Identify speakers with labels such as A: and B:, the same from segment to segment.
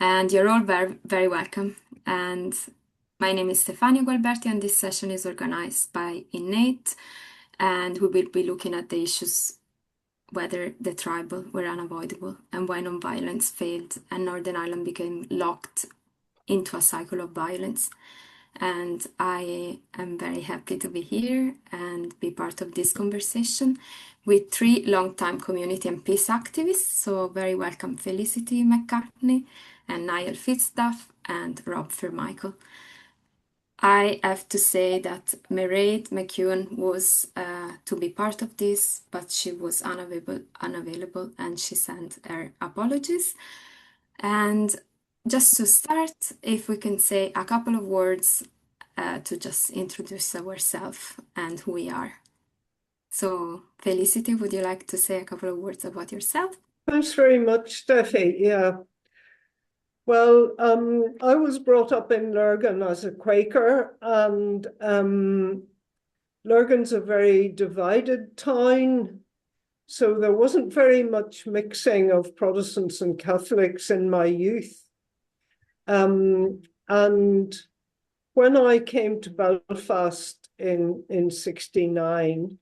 A: and you're all very, very welcome. And my name is Stefania Gualberti, and this session is organized by INNATE, and we will be looking at the issues whether the tribal were unavoidable and why nonviolence failed and Northern Ireland became locked into a cycle of violence. And I am very happy to be here and be part of this conversation with three longtime community and peace activists. So, very welcome Felicity McCartney and Niall Fitzduff and Rob Fairmichael. I have to say that Mairead McEwen was to be part of this, but she was unavailable and she sent her apologies. And just to start, if we can say a couple of words to just introduce ourselves and who we are. So, Felicity, would you like to say a couple of words about yourself?
B: Thanks very much, Steffi. Yeah. Well, I was brought up in Lurgan as a Quaker, and Lurgan's a very divided town, so there wasn't very much mixing of Protestants and Catholics in my youth. And when I came to Belfast in 69,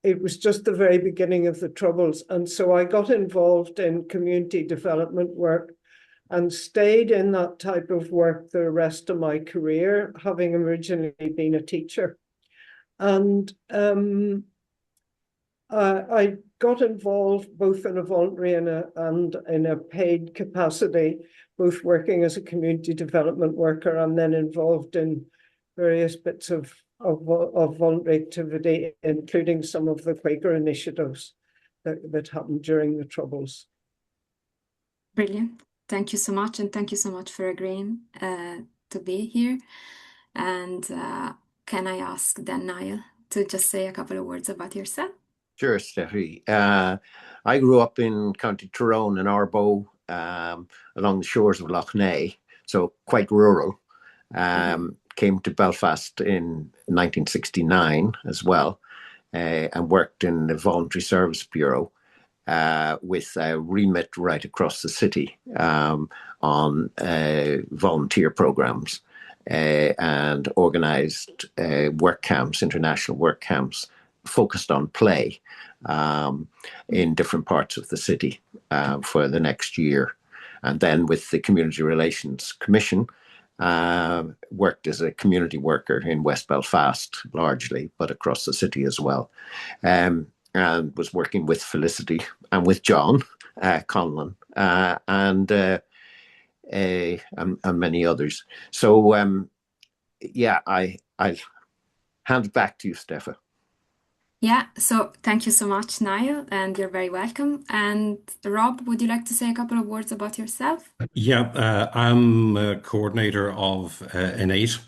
B: it was just the very beginning of the Troubles. And so I got involved in community development work and stayed in that type of work the rest of my career, having originally been a teacher. And I got involved both in a voluntary and in a paid capacity, both working as a community development worker and then involved in various bits of voluntary activity, including some of the Quaker initiatives that happened during the Troubles.
A: Brilliant. Thank you so much, and thank you so much for agreeing to be here. And can I ask then Niall to just say a couple of words about yourself?
C: Sure, Steffi. I grew up in County Tyrone in Arbo, along the shores of Lough Neagh, so quite rural. Came to Belfast in 1969 as well, and worked in the Voluntary Service Bureau with a remit right across the city on volunteer programs and organised work camps, international work camps, focused on play in different parts of the city for the next year. And then with the Community Relations Commission, worked as a community worker in West Belfast largely, but across the city as well. And was working with Felicity and with John Conlon and many others. So yeah, I'll hand it back to you, Stefan.
A: Yeah, so thank you so much, Niall, and you're very welcome. And Rob, would you like to say a couple of words about yourself?
D: Yeah, I'm a coordinator of INNATE,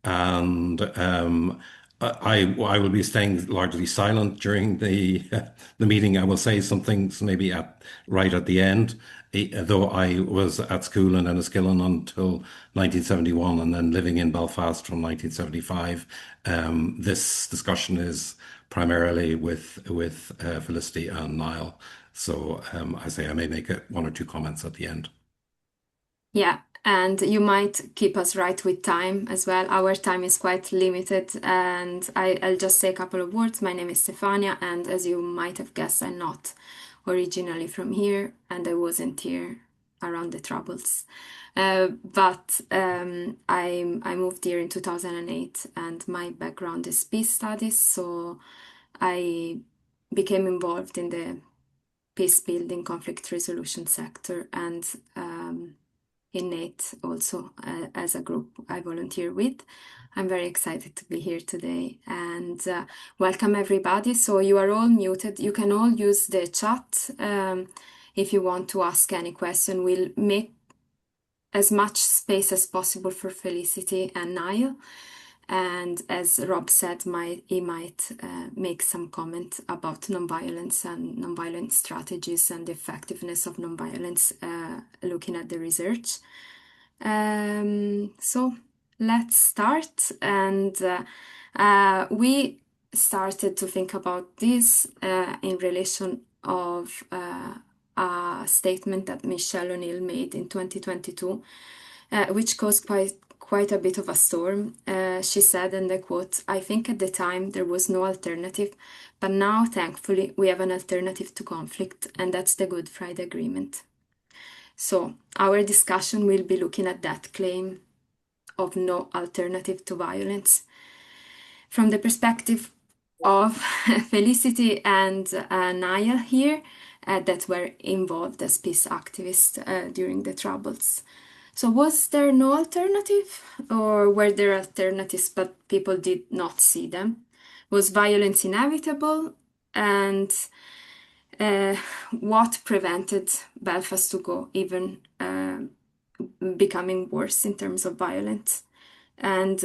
D: and I will be staying largely silent during the the meeting. I will say some things maybe right at the end, though I was at school in Enniskillen until 1971, and then living in Belfast from 1975. This discussion is primarily with Felicity and Niall. So I say I may make one or two comments at the end.
A: Yeah, and you might keep us right with time as well. Our time is quite limited, and I'll just say a couple of words. My name is Stefania, and as you might have guessed, I'm not originally from here, and I wasn't here around the Troubles. But I moved here in 2008, and my background is peace studies, so I became involved in the peace building, conflict resolution sector, and INNATE also as a group I volunteer with. I'm very excited to be here today and welcome everybody. So you are all muted. You can all use the chat if you want to ask any question. We'll make as much space as possible for Felicity and Niall. And as Rob said, he might make some comment about nonviolence and nonviolent strategies and the effectiveness of nonviolence, looking at the research. So let's start. And we started to think about this in relation of a statement that Michelle O'Neill made in 2022, which caused quite a bit of a storm. She said, and I quote, "I think at the time there was no alternative, but now, thankfully, we have an alternative to conflict, and that's the Good Friday Agreement." So our discussion will be looking at that claim of no alternative to violence from the perspective of Felicity and Niall here that were involved as peace activists during the Troubles. So was there no alternative, or were there alternatives but people did not see them? Was violence inevitable? And what prevented Belfast to go even becoming worse in terms of violence? And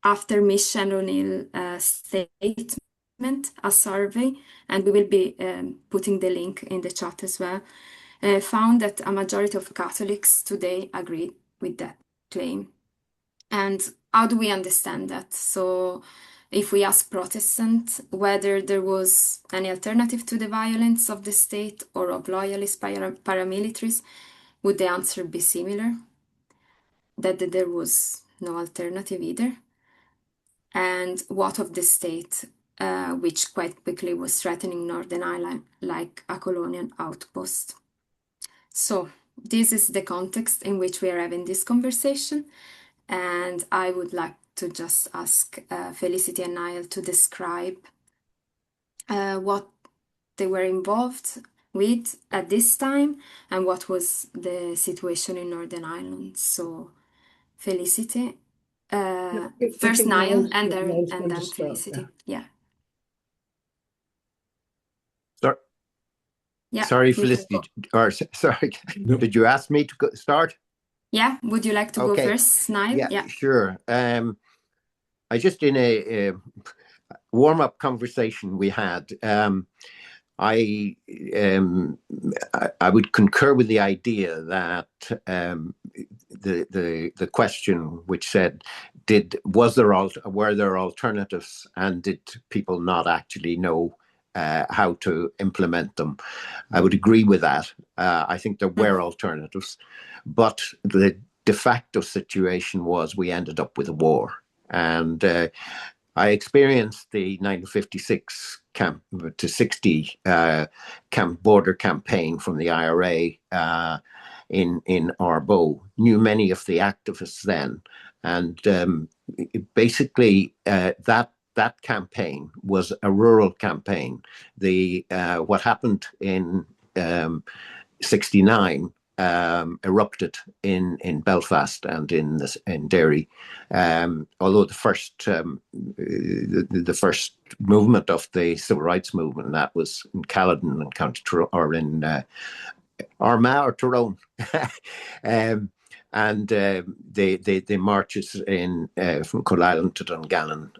A: after Michelle O'Neill's statement, a survey, and we will be putting the link in the chat as well, found that a majority of Catholics today agree with that claim. And how do we understand that? So if we ask Protestants whether there was any alternative to the violence of the state or of loyalist paramilitaries, would the answer be similar? That there was no alternative either? And what of the state, which quite quickly was threatening Northern Ireland like a colonial outpost? So this is the context in which we are having this conversation. And I would like to just ask Felicity and Niall to describe what they were involved with at this time and what was the situation in Northern Ireland. So Felicity, first Niall and then Felicity. Yeah. Yeah.
C: Sorry, Felicity. Or sorry, did you ask me to start?
A: Yeah. Would you like to go first, Niall?
C: Yeah, sure. I just in a warm-up conversation we had, I would concur with the idea that the question which said, were there alternatives, and did people not actually know how to implement them? I would agree with that. I think there were alternatives, but the de facto situation was we ended up with a war. And I experienced the 1956 camp to 60 border campaign from the IRA in Arbo. Knew many of the activists then, and basically that campaign was a rural campaign. What happened in 69 erupted in Belfast and in Derry. Although the first movement of the civil rights movement, that was in Caledon and County Tyrone, or in Armagh or Tyrone. And the marches from Coalisland to Dungannon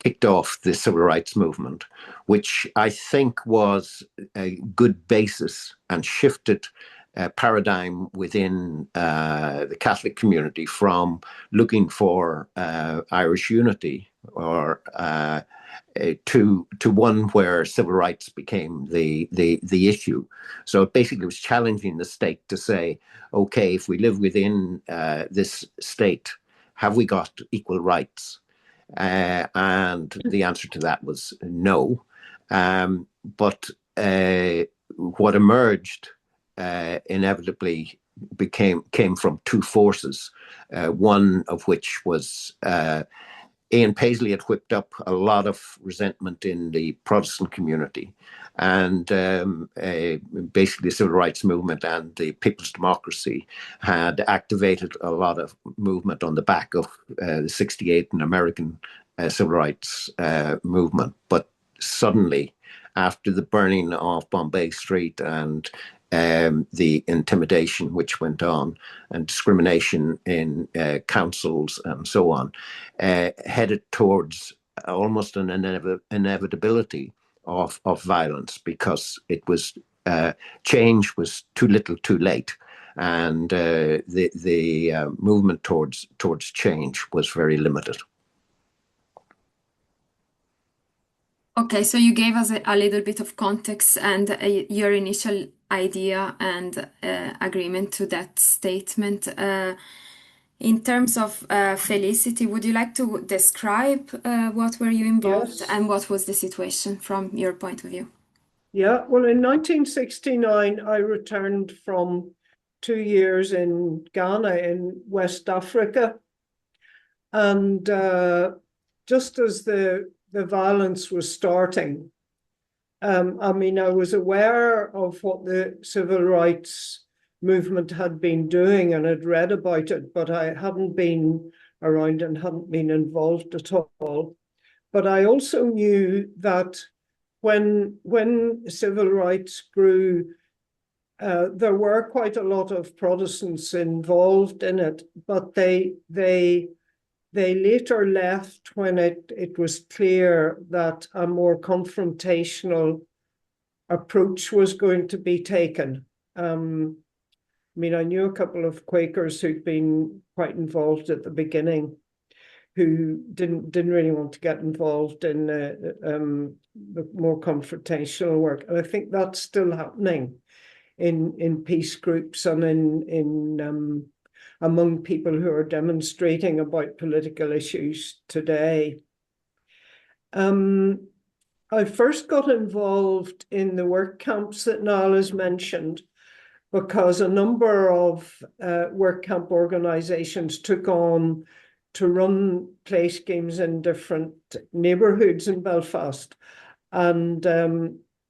C: kicked off the civil rights movement, which I think was a good basis and shifted a paradigm within the Catholic community from looking for Irish unity or to one where civil rights became the issue. So it basically was challenging the state to say, okay, if we live within this state, have we got equal rights? And the answer to that was no. But what emerged inevitably came from two forces, one of which was Ian Paisley had whipped up a lot of resentment in the Protestant community, and basically the civil rights movement and the people's democracy had activated a lot of movement on the back of the 68 and American civil rights movement. But suddenly, after the burning of Bombay Street and the intimidation which went on and discrimination in councils and so on, headed towards almost an inevitability of violence, because it was change was too little too late, and the movement towards change was very limited.
A: Okay, so you gave us a little bit of context and your initial idea and agreement to that statement. In terms of Felicity, would you like to describe what were you involved
B: Yes.
A: and what was the situation from your point of view?
B: Yeah, well, in 1969, I returned from 2 years in Ghana in West Africa. And just as the violence was starting, I mean, I was aware of what the civil rights movement had been doing and had read about it, but I hadn't been around and hadn't been involved at all. But I also knew that when civil rights grew, there were quite a lot of Protestants involved in it, but they later left when it was clear that a more confrontational approach was going to be taken. I mean, I knew a couple of Quakers who'd been quite involved at the beginning, who didn't really want to get involved in the more confrontational work, and I think that's still happening in peace groups and in among people who are demonstrating about political issues today. I first got involved in the work camps that Niall has mentioned because a number of work camp organisations took on to run play schemes in different neighbourhoods in Belfast. And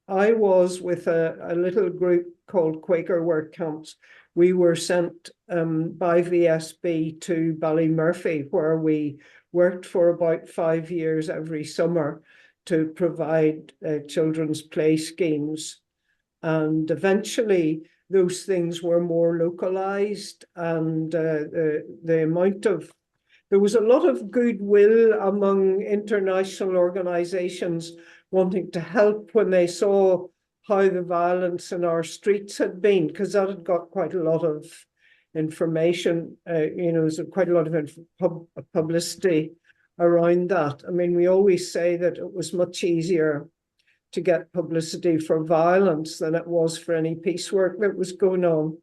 B: I was with a little group called Quaker Work Camps. We were sent by VSB to Ballymurphy, where we worked for about 5 years every summer to provide children's play schemes. And eventually those things were more localized, and the amount of there was a lot of goodwill among international organizations wanting to help when they saw how the violence in our streets had been, because that had got quite a lot of information, there's quite a lot of publicity around that. I mean, we always say that it was much easier to get publicity for violence than it was for any peace work that was going on.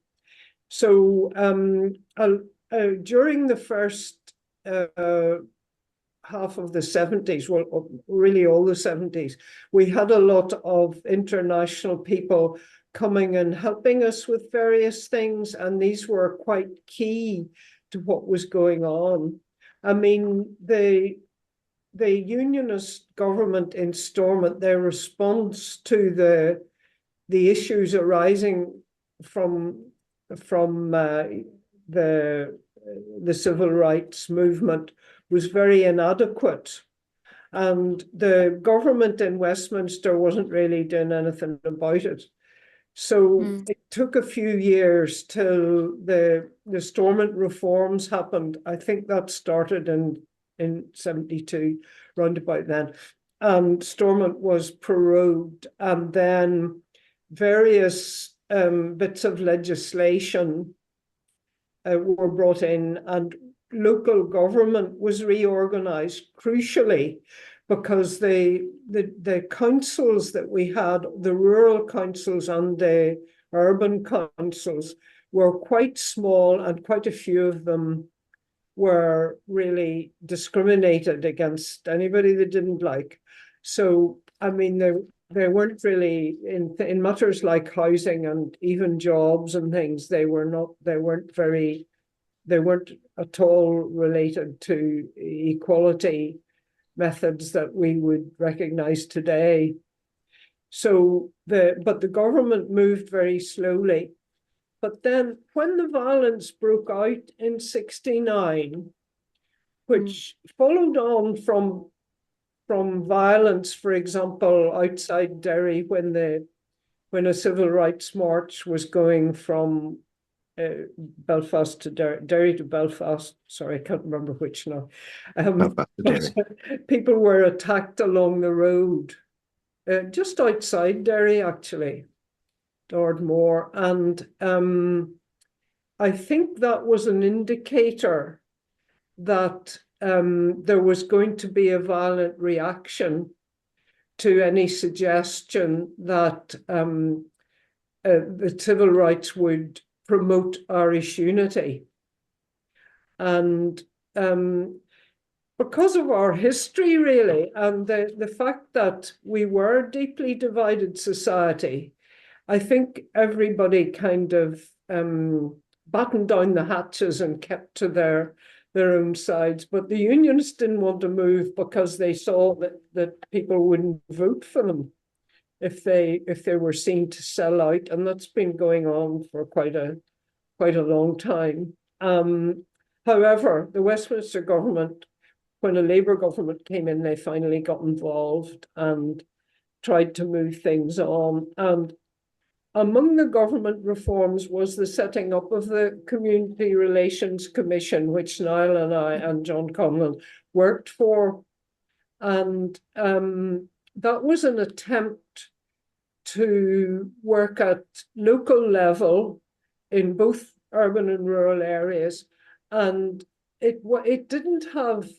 B: So during the first half of the 70s, well, really all the 70s, we had a lot of international people coming and helping us with various things, and these were quite key to what was going on. I mean, the unionist government in Stormont, their response to the issues arising from the civil rights movement was very inadequate. And the government in Westminster wasn't really doing anything about it. So it took a few years till the Stormont reforms happened. I think that started in 72, round about then. And Stormont was prorogued, and then various bits of legislation were brought in, and local government was reorganized, crucially, because the councils that we had, the rural councils and the urban councils, were quite small, and quite a few of them were really discriminated against anybody they didn't like. So, I mean, they weren't really in matters like housing and even jobs and things. They weren't at all related to equality methods that we would recognize today. So but the government moved very slowly. But then when the violence broke out in 69, which followed on from violence, for example, outside Derry, when a civil rights march was going from Belfast to Derry to Belfast. Sorry, I can't remember which now. People were attacked along the road, just outside Derry, actually, Ardmore. And I think that was an indicator that there was going to be a violent reaction to any suggestion that the civil rights would promote Irish unity. And because of our history, really, and the fact that we were a deeply divided society, I think everybody kind of battened down the hatches and kept to their own sides. But the unionists didn't want to move because they saw that people wouldn't vote for them if they were seen to sell out, and that's been going on for quite a long time. However, the Westminster government, when a Labour government came in, they finally got involved and tried to move things on. And among the government reforms was the setting up of the Community Relations Commission, which Niall and I and John Conlon worked for. And that was an attempt to work at local level in both urban and rural areas. And it didn't have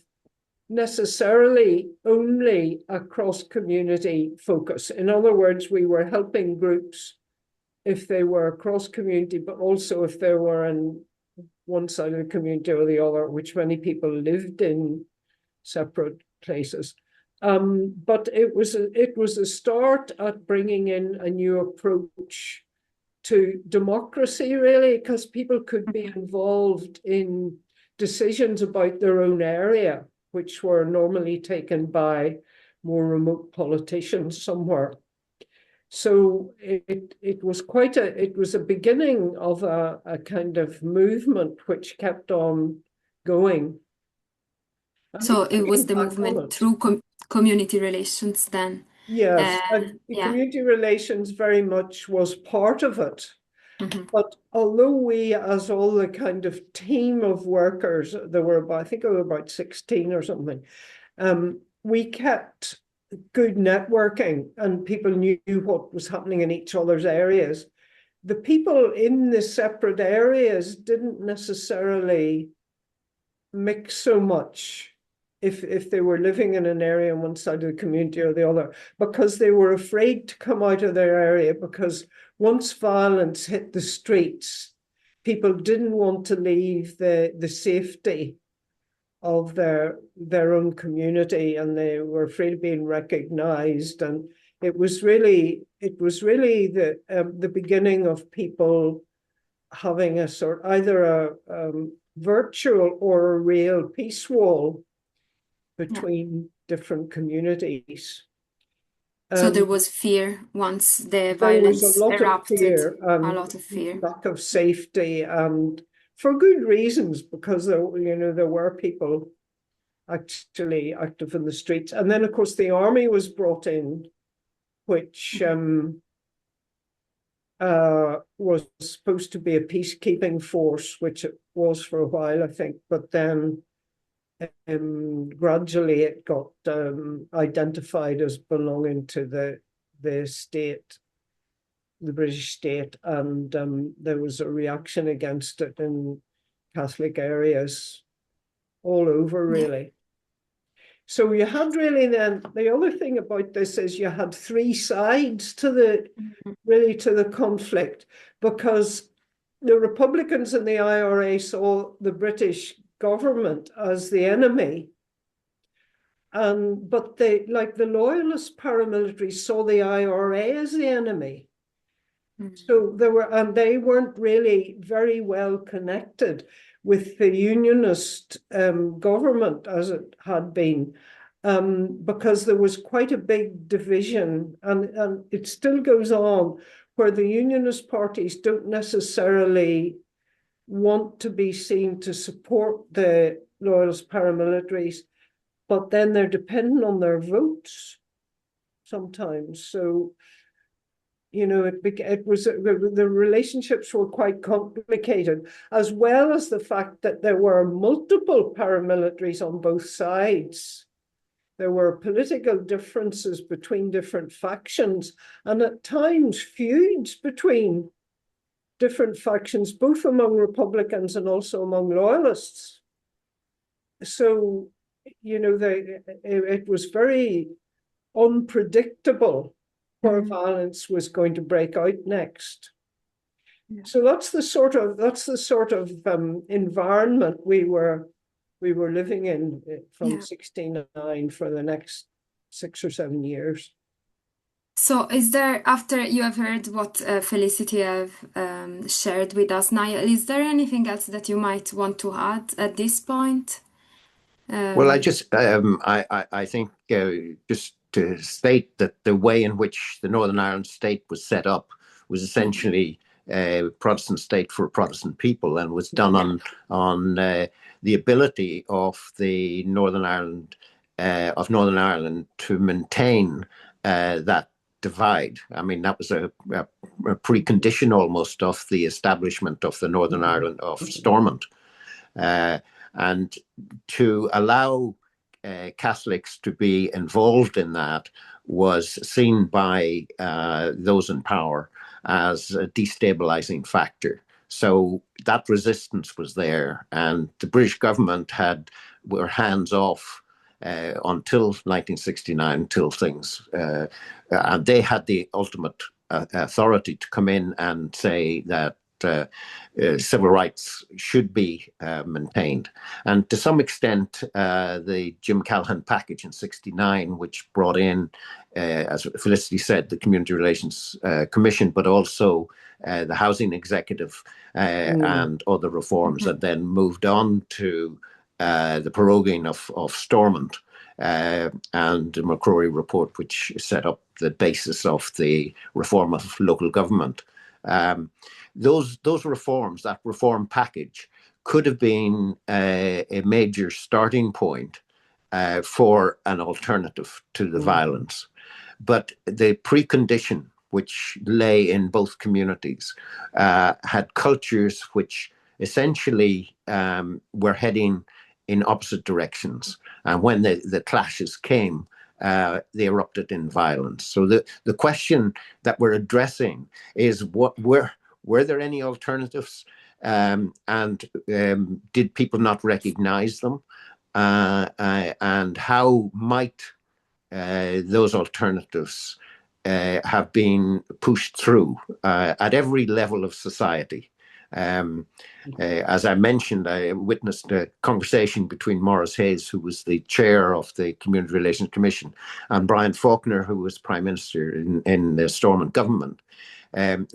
B: necessarily only a cross-community focus. In other words, we were helping groups if they were cross-community, but also if they were in one side of the community or the other, which many people lived in separate places. But it was a start at bringing in a new approach to democracy, really, because people could be involved in decisions about their own area, which were normally taken by more remote politicians somewhere. So it was a beginning of a kind of movement which kept on going.
A: So it was the movement through community relations then.
B: Yes, and community relations very much was part of it. But although we, as all the kind of team of workers, there were about, I think there were about 16 or something, we kept good networking and people knew what was happening in each other's areas. The people in the separate areas didn't necessarily mix so much if they were living in an area on one side of the community or the other, because they were afraid to come out of their area, because once violence hit the streets, people didn't want to leave the safety of their own community, and they were afraid of being recognized. And it was really the beginning of people having a sort, either a virtual or a real peace wall between different communities.
A: So there was fear once the violence erupted, a lot of fear.
B: Lack of safety, and for good reasons, because there were people actually active in the streets. And then, of course, the army was brought in, which was supposed to be a peacekeeping force, which it was for a while, I think, but then gradually it got identified as belonging to the state, the British state, and there was a reaction against it in Catholic areas all over, really. So you had really then, the other thing about this is you had three sides to the conflict, because the Republicans and the IRA saw the British government as the enemy, but they, like the loyalist paramilitaries, saw the IRA as the enemy. So they weren't really very well connected with the unionist government as it had been, because there was quite a big division, and it still goes on, where the unionist parties don't necessarily want to be seen to support the loyalist paramilitaries, but then they're dependent on their votes sometimes. So, it was, the relationships were quite complicated, as well as the fact that there were multiple paramilitaries on both sides. There were political differences between different factions, and at times feuds between different factions, both among Republicans and also among loyalists. So, it was very unpredictable where violence was going to break out next. Yeah. So that's the sort of environment we were living in from 69 for the next 6 or 7 years.
A: So is there, after you have heard what Felicity have shared with us, Niall, is there anything else that you might want to add at this point?
C: Well, I think just to state that the way in which the Northern Ireland state was set up was essentially a Protestant state for Protestant people, and was done on the ability of the Northern Ireland to maintain that divide. I mean, that was a precondition almost of the establishment of the Northern Ireland of Stormont. And to allow Catholics to be involved in that was seen by those in power as a destabilizing factor. So that resistance was there, and the British government were hands off until 1969, until things, and they had the ultimate authority to come in and say that civil rights should be maintained. And to some extent, the Jim Callaghan package in 69, which brought in, as Felicity said, the Community Relations Commission, but also the Housing Executive and other reforms, and then moved on to the proroguing of Stormont and the McCrory report, which set up the basis of the reform of local government. Those reforms, that reform package, could have been a major starting point for an alternative to the violence. But the precondition which lay in both communities had cultures which essentially were heading in opposite directions. And when the clashes came, they erupted in violence. So the question that we're addressing is were there any alternatives, and did people not recognize them? And how might those alternatives have been pushed through at every level of society? As I mentioned, I witnessed a conversation between Maurice Hayes, who was the chair of the Community Relations Commission, and Brian Faulkner, who was Prime Minister in the Stormont government,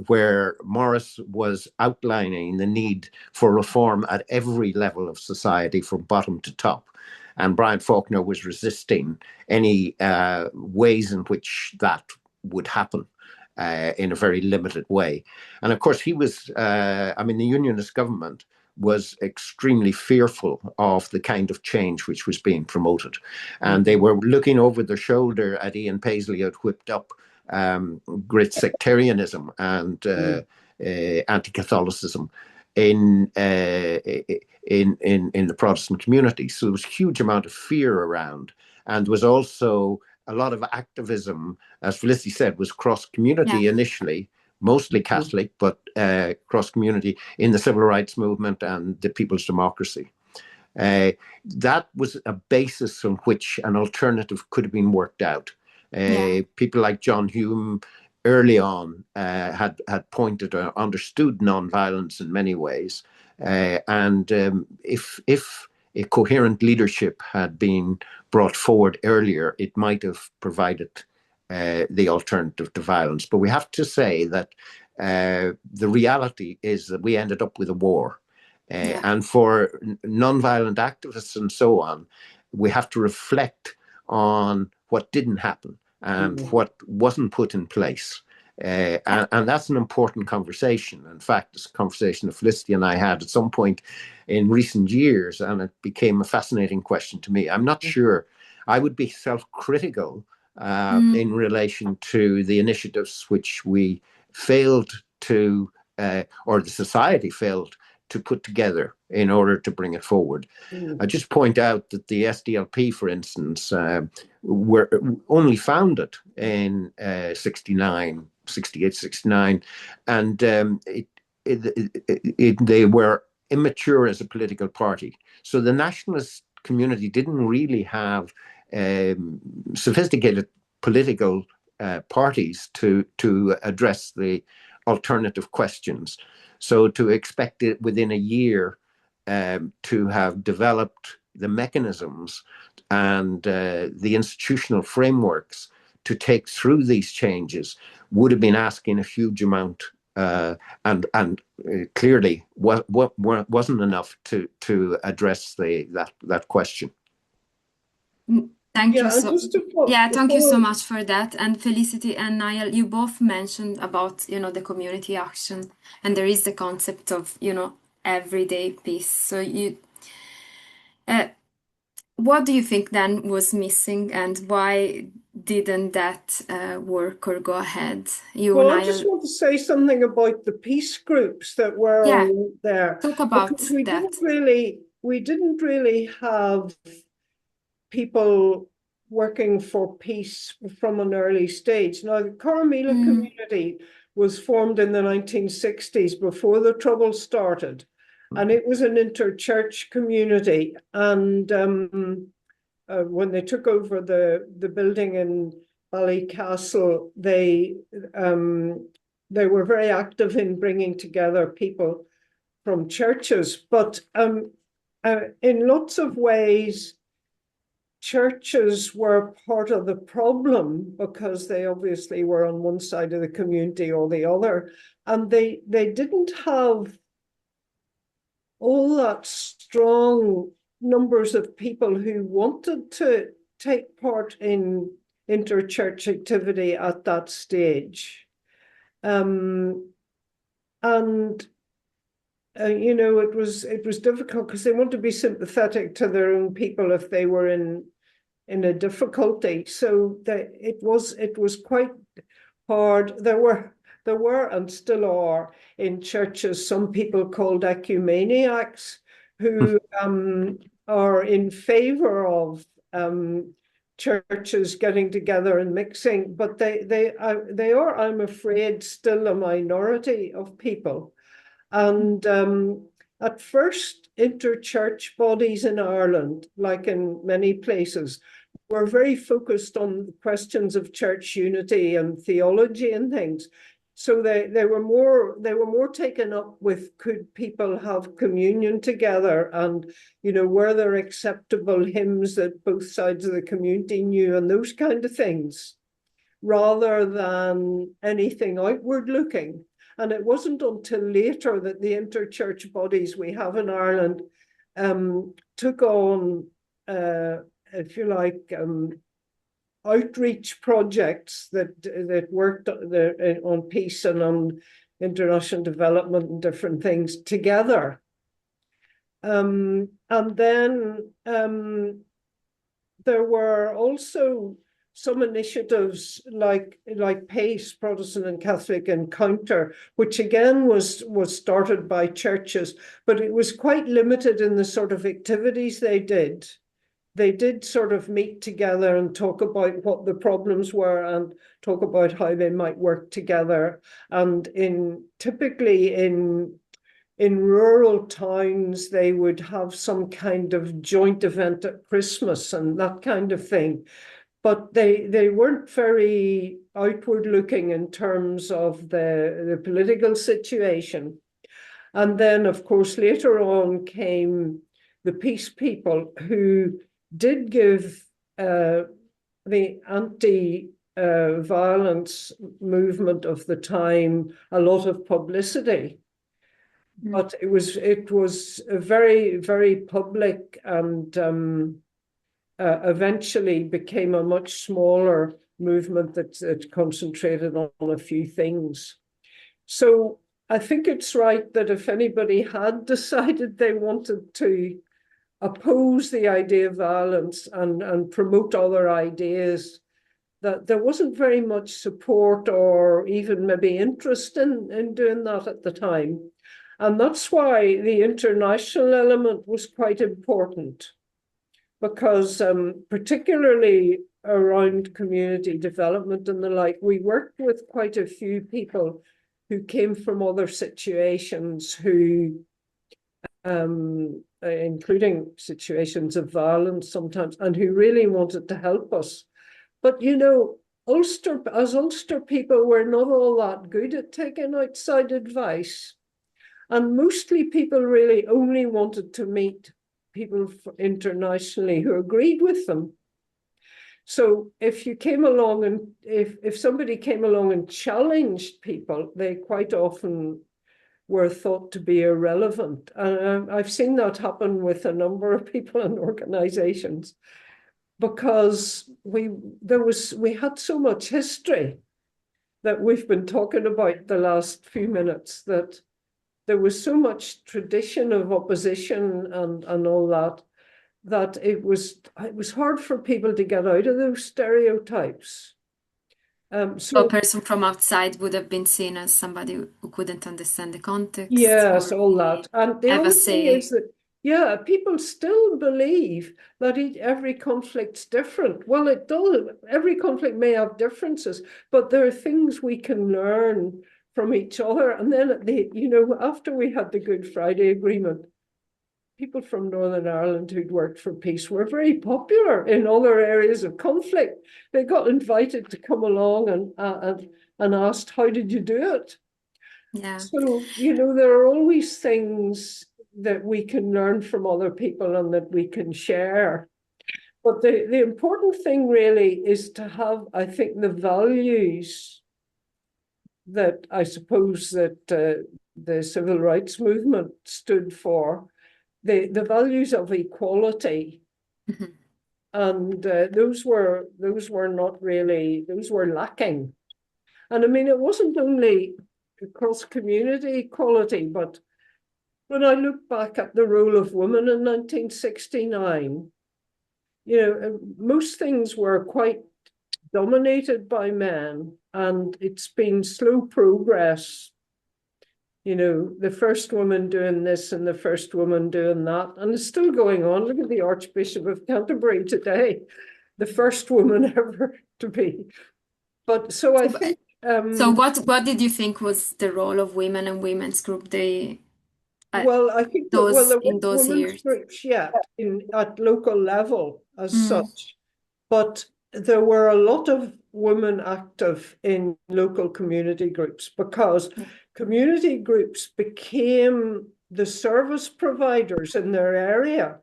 C: where Maurice was outlining the need for reform at every level of society, from bottom to top. And Brian Faulkner was resisting any ways in which that would happen. In a very limited way. And of course, he was, the Unionist government was extremely fearful of the kind of change which was being promoted. And they were looking over their shoulder at Ian Paisley, who had whipped up great sectarianism and anti-Catholicism in the Protestant community. So there was a huge amount of fear around, and there was also a lot of activism, as Felicity said, was cross-community initially, mostly Catholic, but cross-community in the civil rights movement and the people's democracy. That was a basis on which an alternative could have been worked out. People like John Hume early on had pointed or understood nonviolence in many ways. And if a coherent leadership had been brought forward earlier, it might have provided the alternative to violence. But we have to say that the reality is that we ended up with a war. And for nonviolent activists and so on, we have to reflect on what didn't happen and what wasn't put in place. And that's an important conversation. In fact, it's a conversation that Felicity and I had at some point in recent years, and it became a fascinating question to me. I'm not sure I would be self-critical in relation to the initiatives which we failed to, or the society failed to put together in order to bring it forward. I just point out that the SDLP, for instance, were only founded in 69, 68, 69, and they were immature as a political party. So the nationalist community didn't really have sophisticated political parties to address the alternative questions. So to expect it within a year to have developed the mechanisms and the institutional frameworks to take through these changes would have been asking a huge amount, and clearly wasn't enough to address that question.
A: Thank you
B: Yeah, and
A: so
B: just to
A: yeah, thank you so
B: follow,
A: much for that. And Felicity and Niall, you both mentioned about, the community action, and there is the concept of, everyday peace. So what do you think then was missing, and why didn't that work or go ahead? You,
B: well, I just
A: Niall,
B: want to say something about the peace groups that were
A: yeah,
B: all there,
A: talk about
B: because
A: that.
B: we didn't really have people working for peace from an early stage. Now, the Coromila community was formed in the 1960s, before the Troubles started, and it was an interchurch community. And when they took over the building in Ballycastle, they were very active in bringing together people from churches. But in lots of ways, churches were part of the problem, because they obviously were on one side of the community or the other, and they didn't have all that strong numbers of people who wanted to take part in interchurch activity at that stage. And it was difficult, because they want to be sympathetic to their own people if they were in a difficulty. So it was quite hard. There were and still are in churches some people called ecumeniacs who are in favor of churches getting together and mixing, but they are, I'm afraid, still a minority of people. And at first, interchurch bodies in Ireland, like in many places, were very focused on questions of church unity and theology and things. So they were more taken up with, could people have communion together, and were there acceptable hymns that both sides of the community knew, and those kind of things, rather than anything outward looking. And it wasn't until later that the interchurch bodies we have in Ireland took on, if you like, outreach projects that worked on peace and on international development and different things together. And then there were also some initiatives like PACE, Protestant and Catholic Encounter, which again was started by churches, but it was quite limited in the sort of activities they did. They did sort of meet together and talk about what the problems were and talk about how they might work together. And typically in rural towns, they would have some kind of joint event at Christmas and that kind of thing. But they weren't very outward looking in terms of the political situation. And then, of course, later on came the peace people, who did give the anti-violence movement of the time a lot of publicity. But it was a very, very public, and eventually became a much smaller movement that concentrated on a few things. So I think it's right that if anybody had decided they wanted to oppose the idea of violence and promote other ideas, that there wasn't very much support or even maybe interest in doing that at the time. And that's why the international element was quite important, because particularly around community development and the like, we worked with quite a few people who came from other situations, who including situations of violence sometimes, and who really wanted to help us. But Ulster people, we're not all that good at taking outside advice. And mostly people really only wanted to meet people internationally who agreed with them. So if you came along and if somebody came along and challenged people, they quite often were thought to be irrelevant. And I've seen that happen with a number of people and organizations, because we had so much history that we've been talking about the last few minutes, that there was so much tradition of opposition and all that, that it was hard for people to get out of those stereotypes.
A: So a person from outside would have been seen as somebody who couldn't understand the context.
B: Yes, all that. And the
A: have a
B: only thing
A: say.
B: is that, yeah, people still believe that every conflict's different. Well, it does. Every conflict may have differences, but there are things we can learn from each other. And then, after we had the Good Friday Agreement, people from Northern Ireland who'd worked for peace were very popular in other areas of conflict. They got invited to come along and asked, how did you do it?
A: Yeah.
B: So, there are always things that we can learn from other people and that we can share. But the important thing really is to have, I think, the values that I suppose that the civil rights movement stood for, the values of equality.
A: Mm-hmm.
B: And those were lacking. And I mean, it wasn't only across community equality, but when I look back at the role of women in 1969, most things were quite dominated by men, and it's been slow progress. The first woman doing this and the first woman doing that, and it's still going on. Look at the Archbishop of Canterbury today, the first woman ever to be. But so I think.
A: So what did you think was the role of women and women's group?
B: Well, I think
A: there
B: in
A: those
B: women's
A: years.
B: groups yet at local level as such, but there were a lot of women active in local community groups, because community groups became the service providers in their area.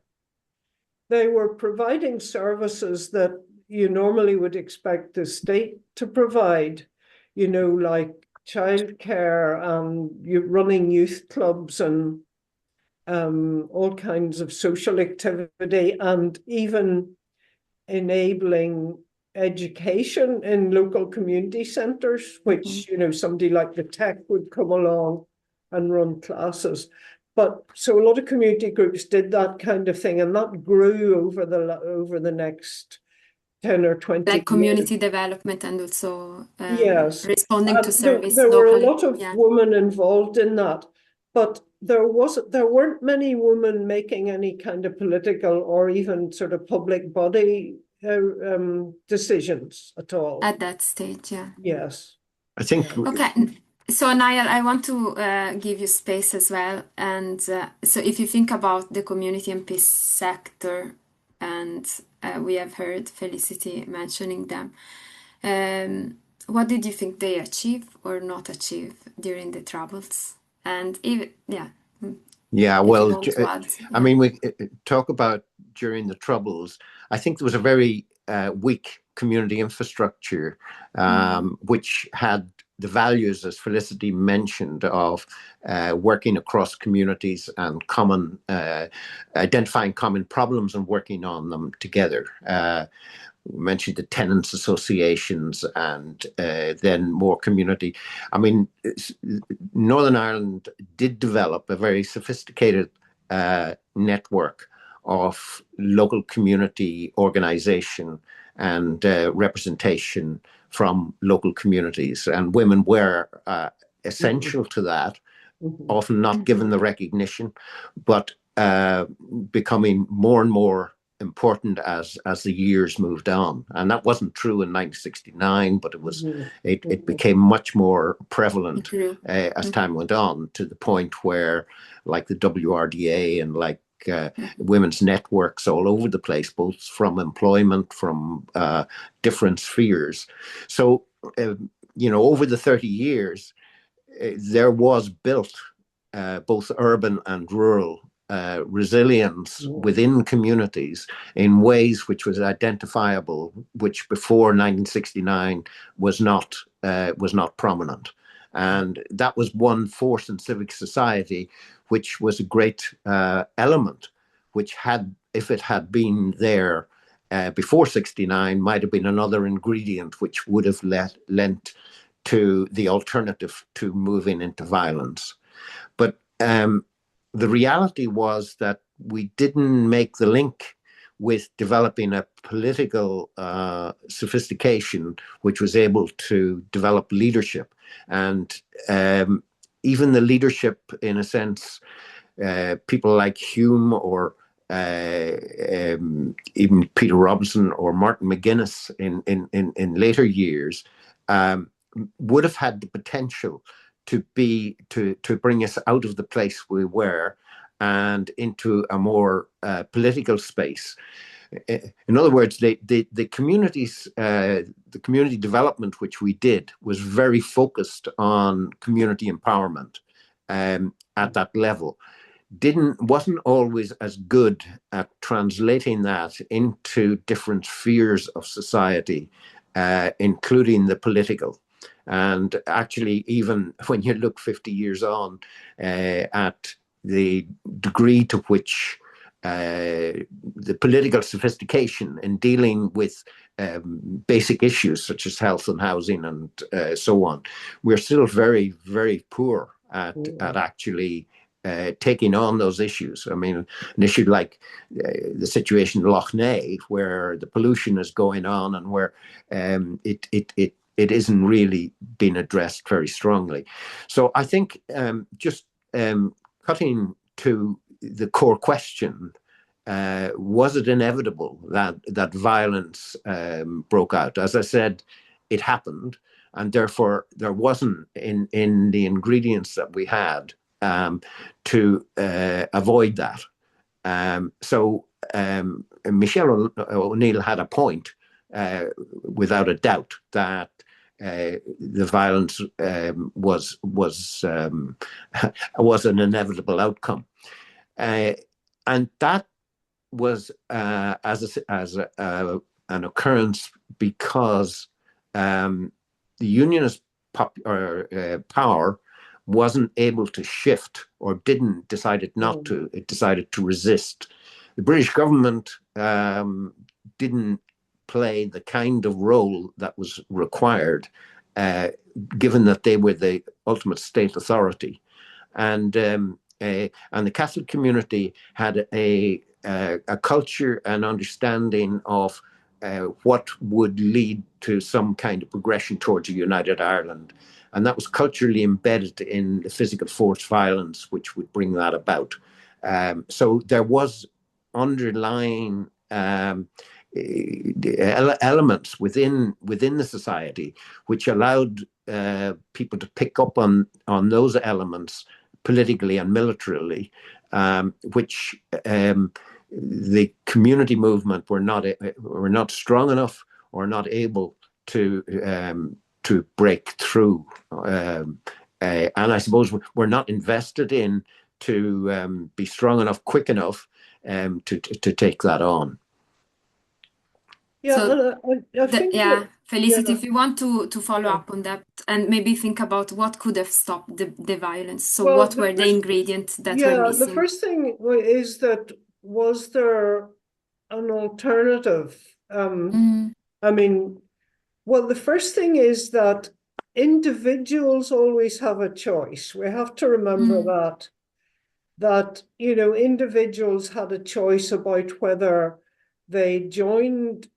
B: They were providing services that you normally would expect the state to provide, like childcare, and running youth clubs and all kinds of social activity, and even enabling education in local community centres, which, somebody like the Tech would come along and run classes. But so a lot of community groups did that kind of thing, and that grew over the next 10 or 20
A: like community
B: years.
A: development, and also
B: Yes,
A: responding to service
B: there were a
A: locally.
B: lot of women involved in that, but there weren't many women making any kind of political or even sort of public body decisions at all
A: at that stage. Yeah.
B: Yes,
C: I think.
A: Okay. So Niall, I want to give you space as well. And so if you think about the community and peace sector, and we have heard Felicity mentioning them, what did you think they achieve or not achieve during the Troubles? And even,
C: well, I mean, we talk about during the Troubles, I think there was a very weak community infrastructure, which had the values, as Felicity mentioned, of working across communities and identifying common problems and working on them together. We mentioned the tenants associations, and then more community. I mean, Northern Ireland did develop a very sophisticated network of local community organisation and representation from local communities, and women were essential to that, often not given the recognition, but becoming more and more important as the years moved on. And that wasn't true in 1969, but it became much more prevalent as time went on, to the point where, like the WRDA and like women's networks all over the place, both from employment, from different spheres. So, over the 30 years, there was built both urban and rural resilience within communities in ways which was identifiable, which before 1969 was not prominent. And that was one force in civic society, which was a great element, which had, if it had been there before 69, might have been another ingredient which would have lent to the alternative to moving into violence. But the reality was that we didn't make the link with developing a political sophistication which was able to develop leadership. And even the leadership, in a sense, people like Hume or even Peter Robinson or Martin McGuinness in later years would have had the potential to bring us out of the place we were and into a more political space. In other words, the communities, the community development which we did was very focused on community empowerment at that level. Wasn't always as good at translating that into different spheres of society, including the political. And actually, even when you look 50 years on at the degree to which the political sophistication in dealing with basic issues such as health and housing and so on, we're still very, very poor at actually taking on those issues. I mean, an issue like the situation in Loch Ness, where the pollution is going on and where it isn't really being addressed very strongly. So I think just cutting to the core question, was it inevitable that violence broke out? As I said, it happened, and therefore there wasn't in the ingredients that we had to avoid that. So Michelle O'Neill had a point, without a doubt, that the violence was an inevitable outcome, and that was as an occurrence because the unionist power wasn't able to shift, or decided not to. It decided to resist. The British government didn't play the kind of role that was required, given that they were the ultimate state authority, and the Catholic community had a culture and understanding of what would lead to some kind of progression towards a united Ireland. And that was culturally embedded in the physical force violence, which would bring that about. So there was underlying elements within the society which allowed people to pick up on those elements politically and militarily, which the community movement were not strong enough or not able to break through, and I suppose we're not invested in to be strong enough, quick enough to take that on.
B: Yeah,
A: So
B: I think
A: Felicity, if you want to follow up on that and maybe think about what could have stopped the violence. So
B: well,
A: what were the ingredients that were missing?
B: The first thing is that, was there an alternative? I mean, well, the first thing is that individuals always have a choice. We have to remember that individuals had a choice about whether they joined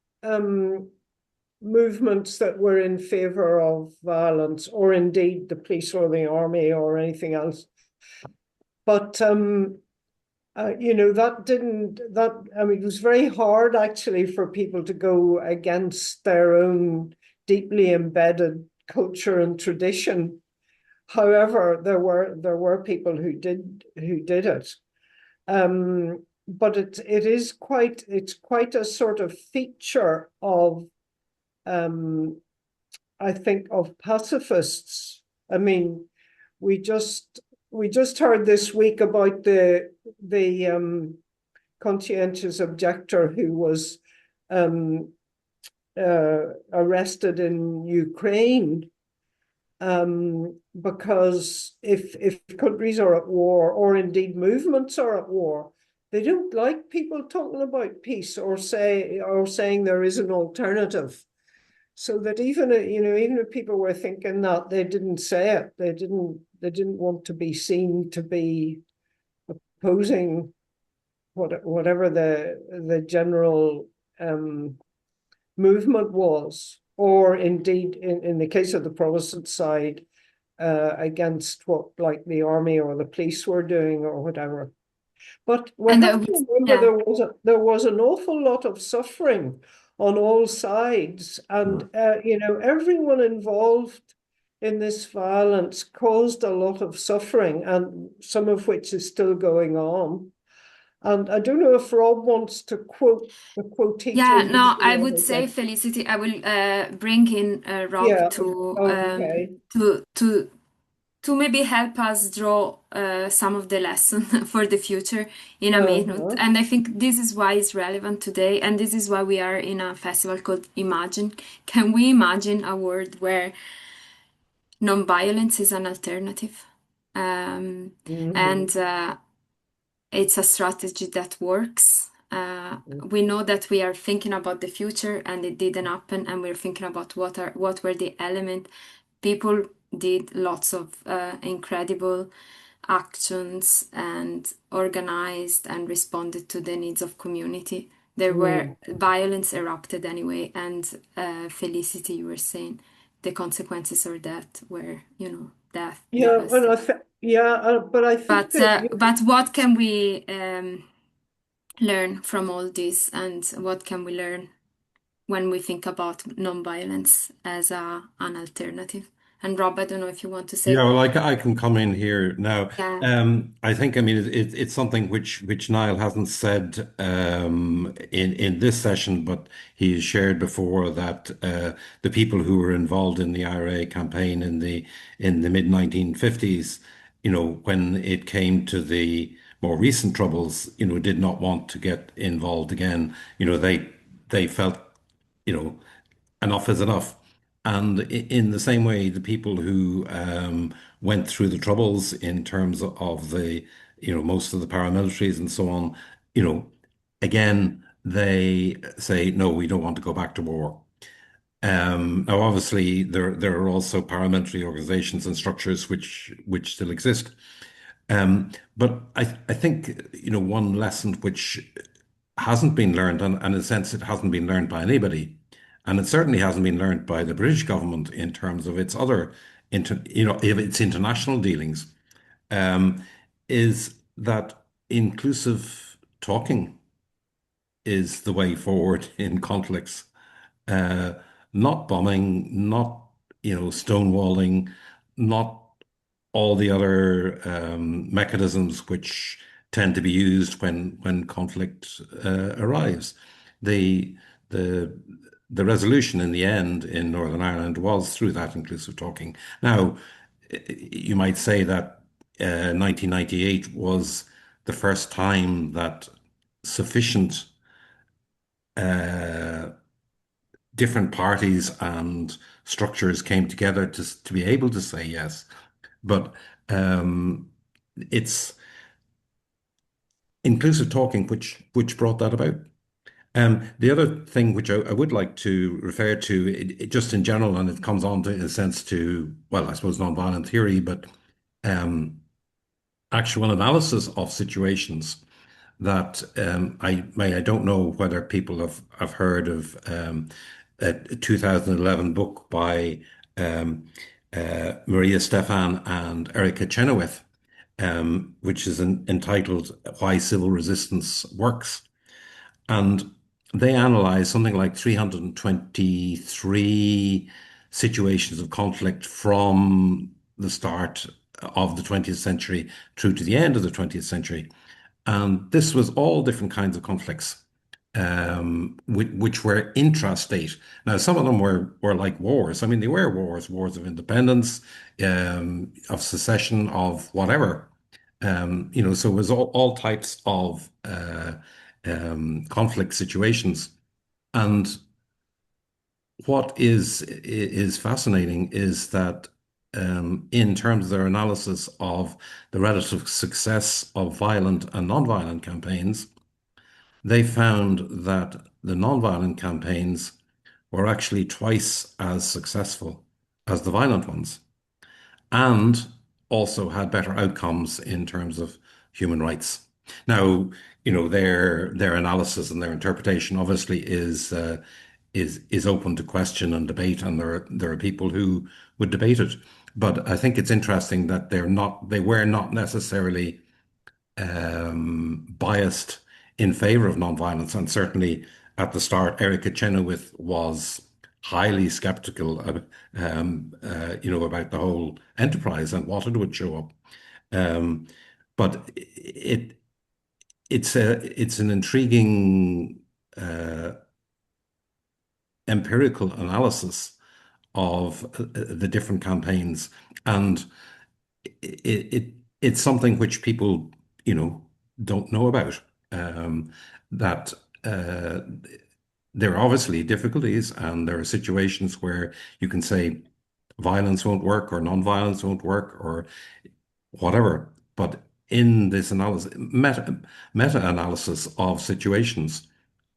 B: movements that were in favor of violence, or indeed the police or the army or anything else. But it was very hard actually for people to go against their own deeply embedded culture and tradition. However, there were people who did it. but it's quite a sort of feature of I think of pacifists. I mean, we just heard this week about the conscientious objector who was arrested in Ukraine, because if countries are at war, or indeed movements are at war, they don't like people talking about peace or saying there is an alternative. So that even if people were thinking that, they didn't say it. They didn't want to be seen to be opposing whatever the general movement was, or indeed in the case of the Protestant side, against what like the army or the police were doing or whatever. But we
A: And
B: have to remember there was an awful lot of suffering on all sides, and everyone involved in this violence caused a lot of suffering, and some of which is still going on. And I don't know if Rob wants to quote the quote he
A: Yeah,
B: told me
A: no, I
B: the
A: would
B: other
A: say,
B: day.
A: Felicity, I will bring in Rob
B: Yeah. Okay.
A: to maybe help us draw some of the lesson for the future in a minute.
B: Uh-huh.
A: And I think this is why it's relevant today, and this is why we are in a festival called Imagine. Can we imagine a world where nonviolence is an alternative? And it's a strategy that works. We know that we are thinking about the future and it didn't happen, and we're thinking about what were the elements. People did lots of incredible actions and organized and responded to the needs of community. There were violence erupted anyway, and Felicity, you were saying the consequences of that were, death,
B: Yeah, and
A: devastation.
B: but I think that
A: But what can we learn from all this, and what can we learn when we think about nonviolence as an alternative? And Rob, I don't know if you want to
D: Yeah,
A: say,
D: well, I can come in here now.
A: yeah,
D: I think, I mean, it's something which Niall hasn't said in this session, but he has shared before that the people who were involved in the IRA campaign in the mid 1950s, when it came to the more recent troubles, did not want to get involved again. They felt, you know, enough is enough. And in the same way, the people who went through the troubles in terms of most of the paramilitaries and so on, you know, again, they say, no, we don't want to go back to war. Now, obviously, there are also paramilitary organizations and structures which still exist. But I think, one lesson which hasn't been learned, and in a sense, it hasn't been learned by anybody, and it certainly hasn't been learned by the British government in terms of its other, its international dealings, is that inclusive talking is the way forward in conflicts. Uh, Not bombing, not stonewalling, not all the other mechanisms which tend to be used when conflict arrives. The the the resolution in the end in Northern Ireland was through that inclusive talking. Now, you might say that 1998 was the first time that sufficient uh, different parties and structures came together to be able to say yes. But it's inclusive talking which brought that about. The other thing which I would like to refer to, just in general, and it comes on to, in a sense, to, well, I suppose nonviolent theory, but um, actual analysis of situations that I don't know whether people have heard of a 2011 book by Maria Stephan and Erica Chenoweth, which is entitled "Why Civil Resistance Works," and they analyze something like 323 situations of conflict from the start of the 20th century through to the end of the 20th century. And this was all different kinds of conflicts, which were intrastate. Now, some of them were like wars. I mean, they were wars, wars of independence, of secession, of whatever. So it was all types of conflict situations. And what is fascinating is that in terms of their analysis of the relative success of violent and non-violent campaigns, they found that the non-violent campaigns were actually twice as successful as the violent ones, and also had better outcomes in terms of human rights. Now, their analysis and their interpretation obviously is open to question and debate, and there are people who would debate it. But I think it's interesting that they were not necessarily biased in favor of nonviolence, and certainly at the start, Erica Chenoweth was highly skeptical about the whole enterprise and what it would show up. But it's an intriguing empirical analysis of the different campaigns, and it's something which people don't know about. That there are obviously difficulties, and there are situations where you can say violence won't work or non-violence won't work or whatever. But in this analysis, meta-analysis of situations,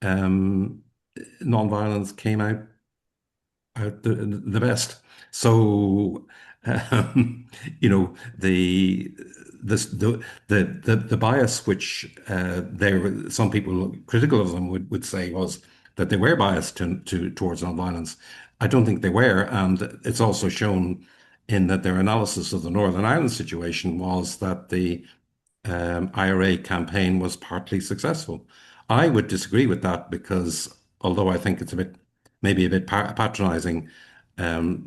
D: non-violence came out the best. So, the bias which some people critical of them would say was that they were biased towards nonviolence. I don't think they were, and it's also shown in that their analysis of the Northern Ireland situation was that the IRA campaign was partly successful. I would disagree with that because although I think it's maybe a bit patronizing, that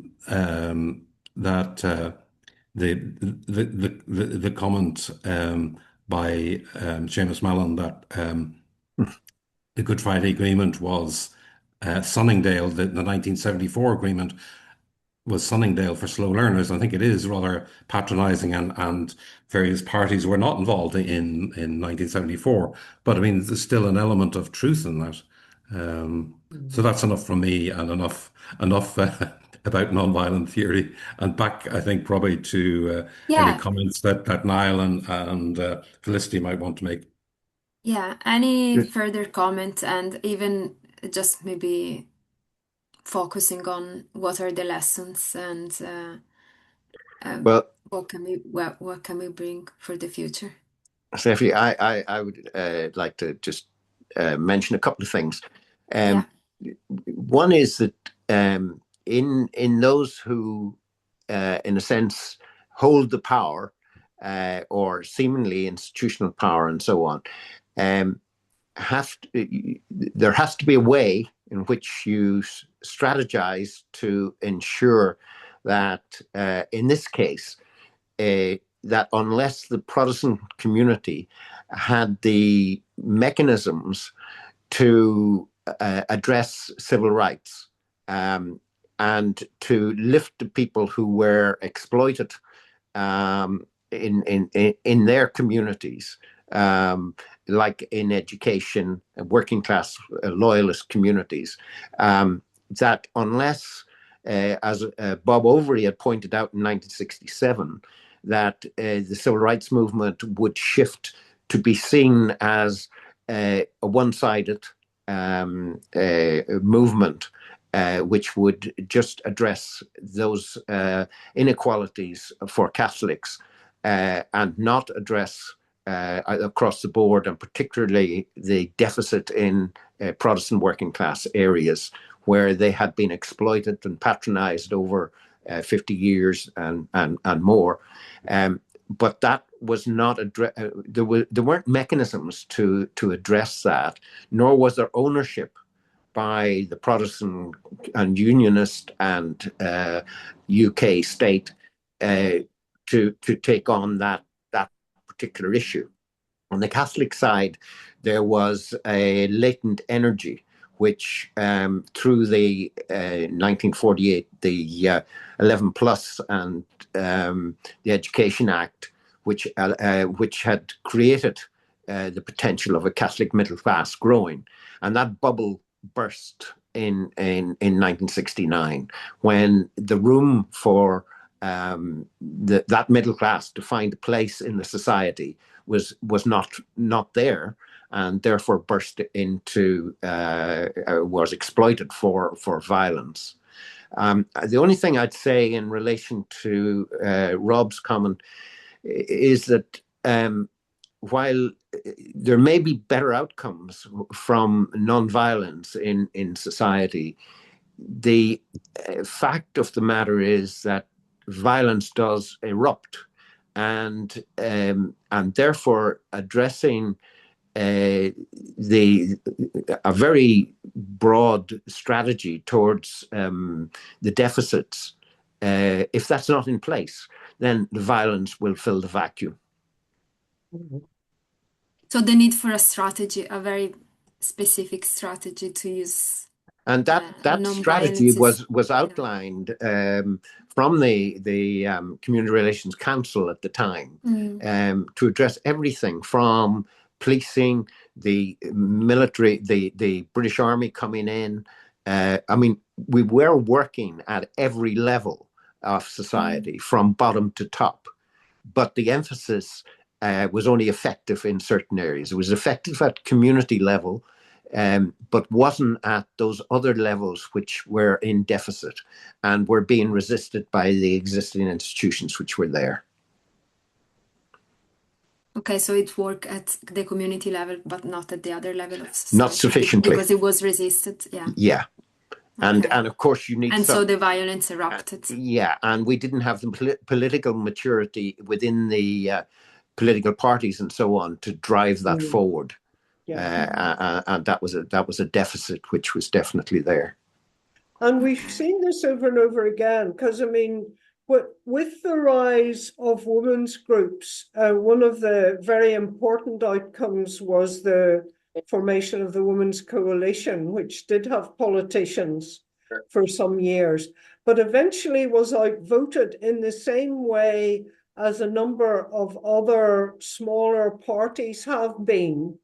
D: the comment by Seamus Mallon that the Good Friday Agreement was Sunningdale, the 1974 agreement was Sunningdale for slow learners. I think it is rather patronizing, and various parties were not involved in 1974. But I mean, there's still an element of truth in that. So that's enough from me, and enough about nonviolent theory. And back, I think, probably to any
A: Yeah,
D: comments that Niall and Felicity might want to make.
A: yeah. Any further comment, and even just maybe focusing on what are the lessons, and
C: Well,
A: what can we bring for the future?
C: Steffi, I would like to just mention a couple of things.
A: Yeah.
C: One is that in those who, in a sense, hold the power or seemingly institutional power and so on, there has to be a way in which you strategize to ensure that, in this case, that unless the Protestant community had the mechanisms to address civil rights and to lift the people who were exploited in their communities, like in education, working class loyalist communities, that unless, as Bob Overy had pointed out in 1967, that the civil rights movement would shift to be seen as a one-sided movement, which would just address those inequalities for Catholics and not address across the board, and particularly the deficit in Protestant working class areas where they had been exploited and patronized over 50 years and more. But that was not there weren't mechanisms to address that, nor was there ownership by the Protestant and Unionist and UK state to take on that particular issue. On the Catholic side, there was a latent energy which, through the 1948, the 11 Plus and the Education Act, which had created the potential of a Catholic middle class growing, and that bubble burst in 1969 when the room for that middle class to find a place in the society was not there, and therefore burst into was exploited for violence. The only thing I'd say in relation to Rob's comment is that while there may be better outcomes from nonviolence in society, the fact of the matter is that violence does erupt, and therefore addressing a very broad strategy towards the deficits, if that's not in place, then the violence will fill the vacuum.
A: So the need for a strategy, a very specific strategy to use.
C: And that strategy was outlined from the Community Relations Council at the time, to address everything from policing, the military, the British Army coming in. I mean, we were working at every level of society, from bottom to top, but the emphasis was only effective in certain areas. It was effective at community level, but wasn't at those other levels which were in deficit and were being resisted by the existing institutions which were there.
A: Okay, so it worked at the community level, but not at the other level of society.
C: Not sufficiently.
A: Because it was resisted, yeah.
C: Yeah.
A: Okay.
C: And of course you need
A: so the violence erupted.
C: Yeah, and we didn't have the political maturity within the political parties and so on to drive that forward. Yeah. And that was a deficit which was definitely there.
B: And we've seen this over and over again, because I mean, with the rise of women's groups, one of the very important outcomes was the formation of the Women's Coalition, which did have politicians for some years, but eventually was outvoted in the same way as a number of other smaller parties have been,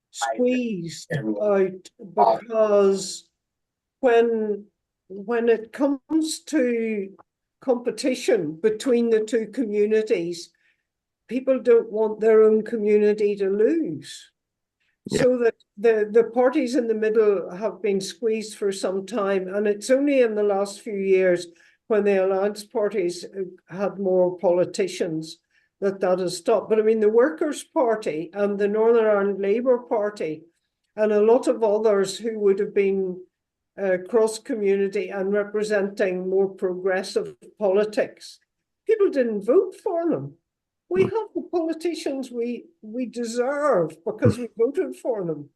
B: squeezed out, because when it comes to competition between the two communities, people don't want their own community to lose. Yeah. So that the parties in the middle have been squeezed for some time, and it's only in the last few years, when the alliance parties had more politicians, that has stopped. But I mean, the Workers' Party and the Northern Ireland Labour Party and a lot of others who would have been cross-community and representing more progressive politics, people didn't vote for them. We have the politicians we deserve because we voted for them.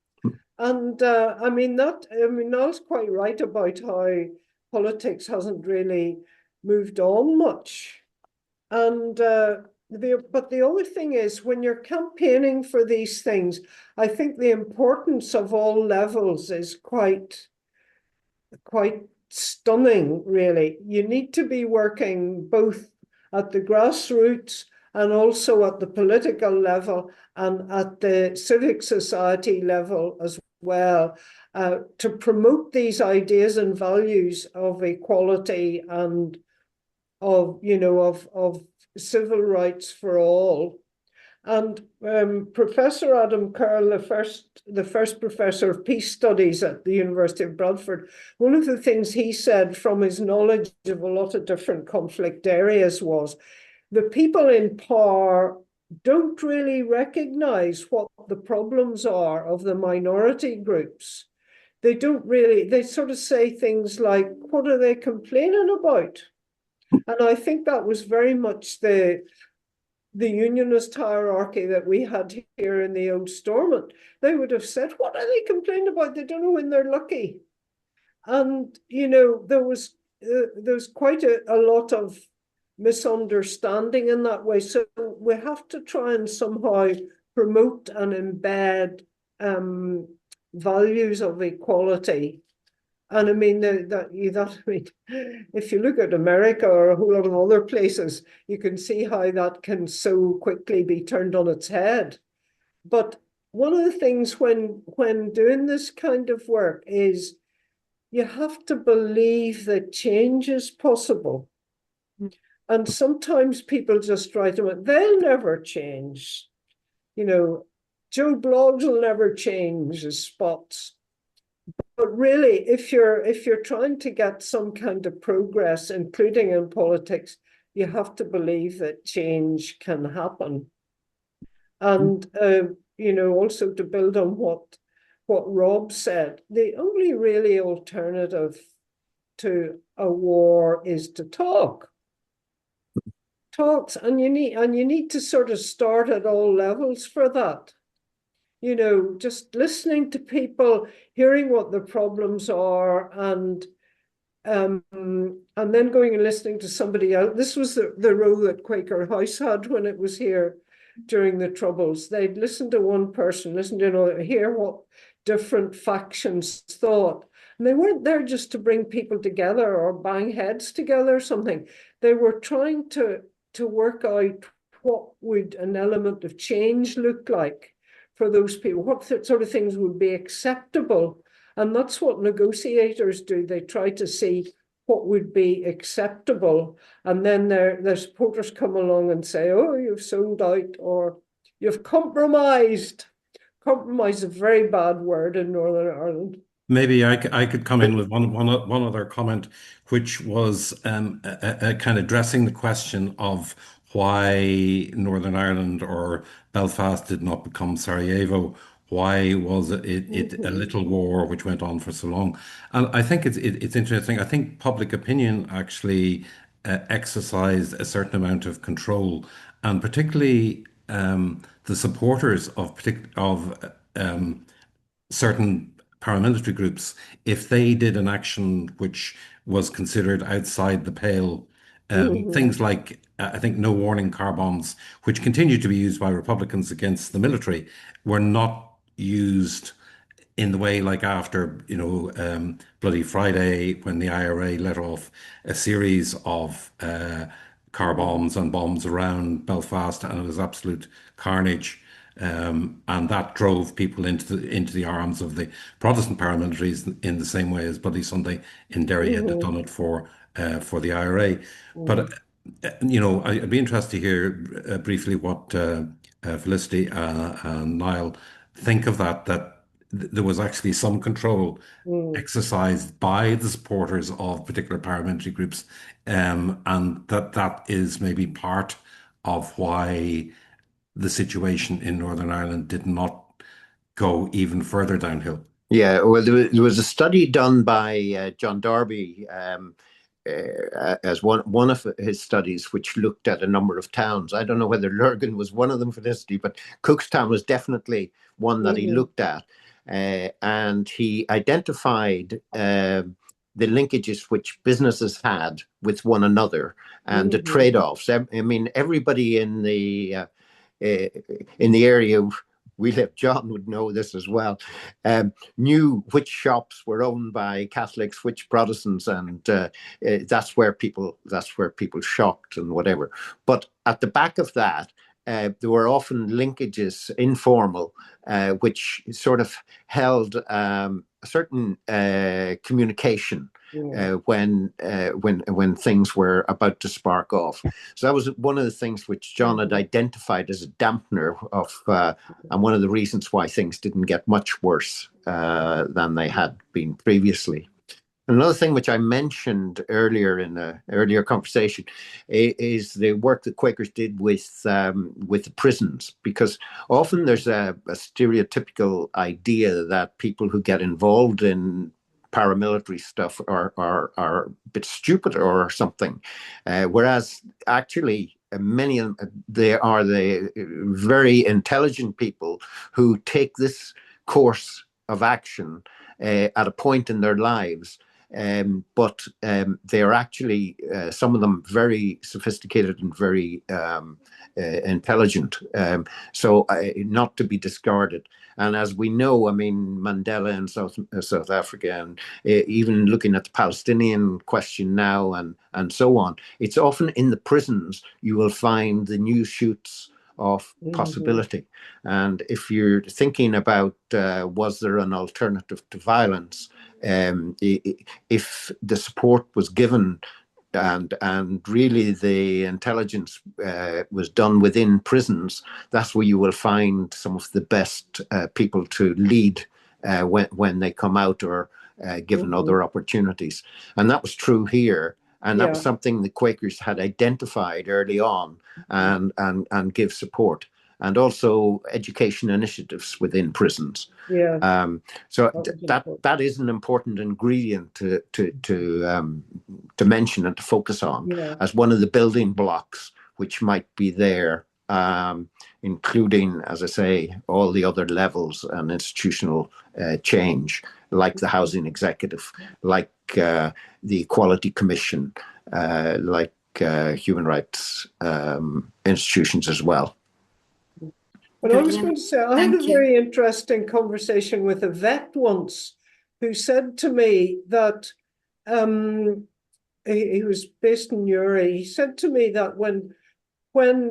B: And I mean, Niall's quite right about how politics hasn't really moved on much. And but the other thing is, when you're campaigning for these things, I think the importance of all levels is quite stunning, really. You need to be working both at the grassroots and also at the political level and at the civic society level as well, to promote these ideas and values of equality and of civil rights for all. And Professor Adam Curl, the first professor of peace studies at the University of Bradford, one of the things he said from his knowledge of a lot of different conflict areas was, the people in power don't really recognize what the problems are of the minority groups. They don't really, they sort of say things like, what are they complaining about? And I think that was very much the unionist hierarchy that we had here in the old Stormont. They would have said, what are they complaining about? They don't know when they're lucky. And, there was quite a lot of misunderstanding in that way. So we have to try and somehow promote and embed values of equality. And I mean, if you look at America or a whole lot of other places, you can see how that can so quickly be turned on its head. But one of the things when doing this kind of work is you have to believe that change is possible. And sometimes people just write them, they'll never change. You know, Joe Bloggs will never change his spots. But really, if you're trying to get some kind of progress, including in politics, you have to believe that change can happen. And also to build on what Rob said, the only really alternative to a war is to talk. Talks, and you need to sort of start at all levels for that. You know, just listening to people, hearing what the problems are, and then going and listening to somebody else. This was the role that Quaker House had when it was here during the Troubles. They'd listen to one person, listen to another, hear what different factions thought. And they weren't there just to bring people together or bang heads together or something. They were trying to work out what would an element of change look like for those people, what sort of things would be acceptable. And that's what negotiators do. They try to see what would be acceptable. And then their supporters come along and say, oh, you've sold out or you've compromised. Compromise is a very bad word in Northern Ireland.
D: Maybe I could come in with one other comment, which was kind of addressing the question of why Northern Ireland or Belfast did not become Sarajevo. Why was it a little war which went on for so long? And I think it's interesting. I think public opinion actually exercised a certain amount of control, and particularly the supporters of certain paramilitary groups, if they did an action which was considered outside the pale, things like, I think, no warning car bombs, which continued to be used by Republicans against the military, were not used in the way like after, Bloody Friday, when the IRA let off a series of car bombs and bombs around Belfast, and it was absolute carnage. And that drove people into the arms of the Protestant paramilitaries in the same way as Bloody Sunday in Derry had done it for the IRA. But I'd be interested to hear briefly what Felicity and Niall think of that. There was actually some control exercised by the supporters of particular paramilitary groups, and that is maybe part of why the situation in Northern Ireland did not go even further downhill.
C: Yeah, well, there was a study done by John Darby as one of his studies, which looked at a number of towns. I don't know whether Lurgan was one of them for this study, but Cookstown was definitely one that he looked at. And he identified the linkages which businesses had with one another and the trade-offs. I mean, everybody in the area we live, John would know this as well, knew which shops were owned by Catholics, which Protestants, and that's where people shopped and whatever. But at the back of that, there were often linkages, informal, which sort of held a certain communication when things were about to spark off. So that was one of the things which John had identified as a dampener of, and one of the reasons why things didn't get much worse than they had been previously. Another thing which I mentioned earlier in the earlier conversation is the work that Quakers did with the prisons, because often there's a stereotypical idea that people who get involved in paramilitary stuff are a bit stupid or something, whereas actually many of them, they are the very intelligent people who take this course of action at a point in their lives but they are actually, some of them, very sophisticated and very intelligent. So not to be discarded. And as we know, I mean, Mandela in South Africa, and even looking at the Palestinian question now, and so on, it's often in the prisons you will find the new shoots of possibility. And if you're thinking about was there an alternative to violence, if the support was given and really the intelligence was done within prisons, that's where you will find some of the best people to lead when they come out, or given other opportunities. And that was true here. And that was something the Quakers had identified early on and give support. And also education initiatives within prisons. So that is an important ingredient to mention and to focus on as one of the building blocks which might be there, including, as I say, all the other levels and institutional change, like the Housing Executive, like the Equality Commission, like human rights institutions as well.
B: But I was going to say, I had a very interesting conversation with a vet once who said to me that he was based in Uri. He said to me that when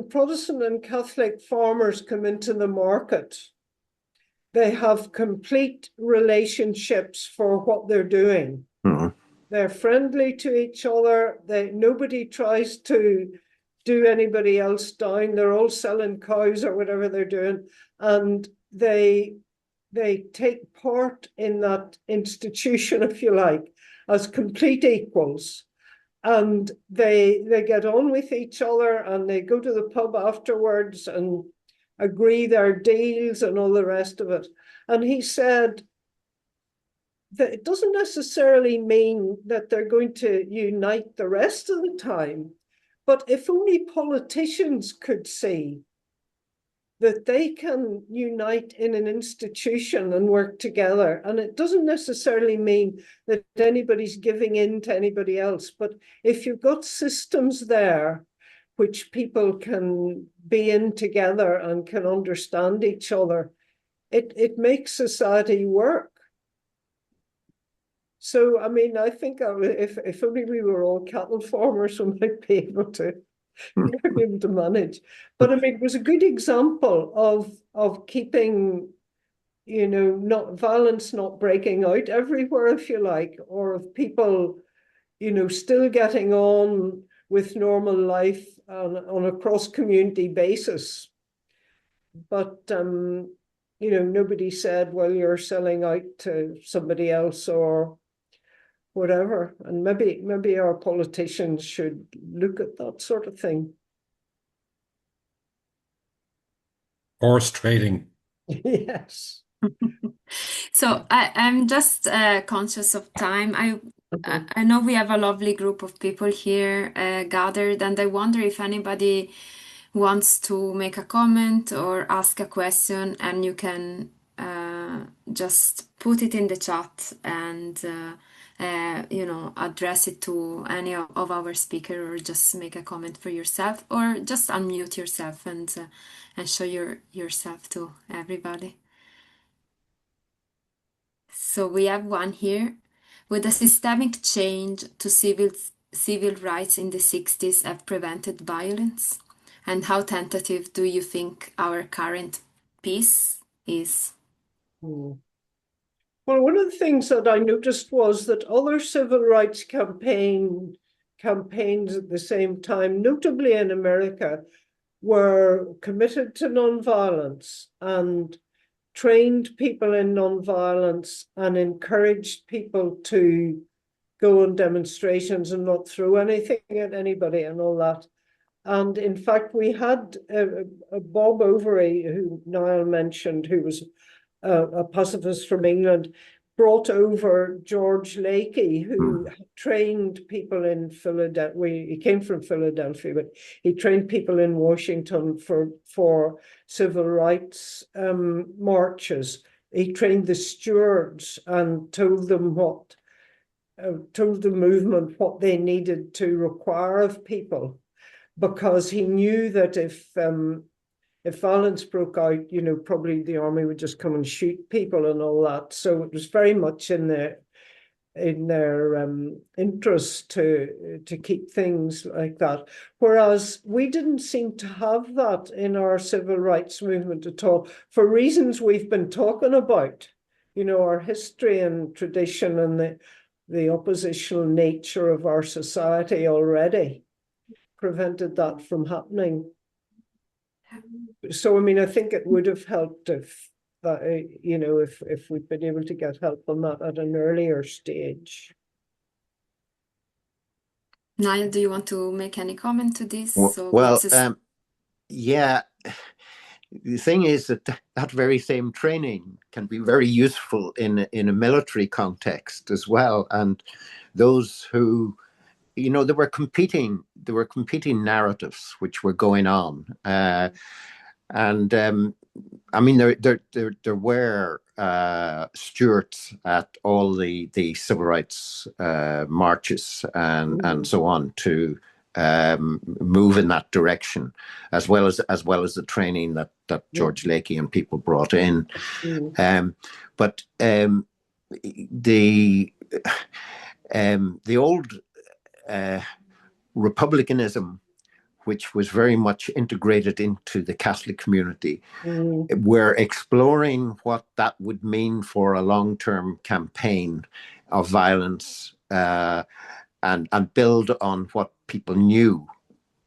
B: Protestant and Catholic farmers come into the market, they have complete relationships for what they're doing. They're friendly to each other. Nobody tries to do anybody else down. They're all selling cows or whatever they're doing, and they take part in that institution, if you like, as complete equals. And they get on with each other, and they go to the pub afterwards and agree their deals and all the rest of it. And he said that it doesn't necessarily mean that they're going to unite the rest of the time. But if only politicians could see that they can unite in an institution and work together, and it doesn't necessarily mean that anybody's giving in to anybody else, but if you've got systems there which people can be in together and can understand each other, it makes society work. So, I mean, I think if only we were all cattle farmers, we might be able to manage. But I mean, it was a good example of keeping, not violence not breaking out everywhere, if you like, or of people, still getting on with normal life on a cross-community basis. But nobody said, well, you're selling out to somebody else or whatever. And maybe our politicians should look at that sort of thing.
D: Horse trading.
B: Yes.
A: So I'm just conscious of time. I know we have a lovely group of people here gathered, and I wonder if anybody wants to make a comment or ask a question, and you can just put it in the chat and address it to any of our speakers, or just make a comment for yourself, or just unmute yourself and show yourself to everybody. So we have one here. Would a systemic change to civil rights in the 60s have prevented violence? And how tentative do you think our current peace is?
B: Well, one of the things that I noticed was that other civil rights campaigns at the same time, notably in America, were committed to nonviolence and trained people in nonviolence and encouraged people to go on demonstrations and not throw anything at anybody and all that. And in fact, we had Bob Overy, who Niall mentioned, who was a pacifist from England, brought over George Lakey, who trained people in Philadelphia. He came from Philadelphia, but he trained people in Washington for civil rights marches. He trained the stewards and told them what told the movement what they needed to require of people, because he knew that if violence broke out, you know, probably the army would just come and shoot people and all that. So it was very much in their interest to keep things like that. Whereas we didn't seem to have that in our civil rights movement at all, for reasons we've been talking about. You know, our history and tradition and the oppositional nature of our society already prevented that from happening. So, I mean, I think it would have helped if that, you know, if we'd been able to get help on that at an earlier stage.
A: Niall, do you want to make any comment to this?
C: Well, yeah. The thing is that that very same training can be very useful in a military context as well. And those who, you know, there were competing narratives which were going on, and I mean, there were stewards at all the civil rights marches and so on to move in that direction, as well as the training that George Lakey and people brought in. But the old republicanism, which was very much integrated into the Catholic community, were exploring what that would mean for a long-term campaign of violence and build on what people knew.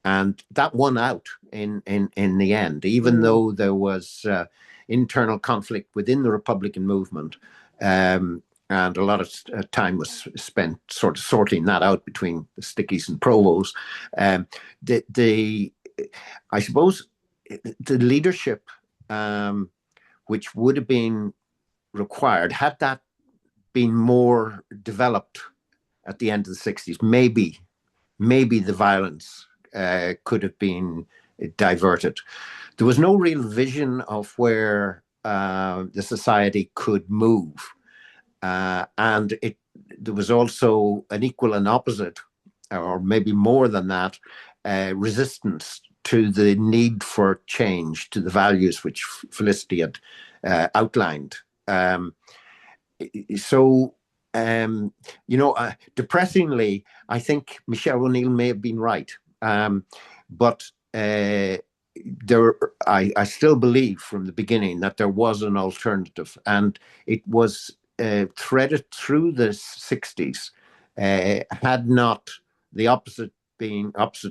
C: And that won out in the end, even though there was internal conflict within the Republican movement. And a lot of time was spent sort of sorting that out between the Stickies and Provos. I suppose the leadership which would have been required, had that been more developed at the end of the 60s, maybe the violence could have been diverted. There was no real vision of where the society could move. And there was also an equal and opposite, or maybe more than that, resistance to the need for change, to the values which Felicity had outlined. Depressingly, I think Michelle O'Neill may have been right. But I still believe from the beginning that there was an alternative, and it was threaded through the 60s, had not the opposite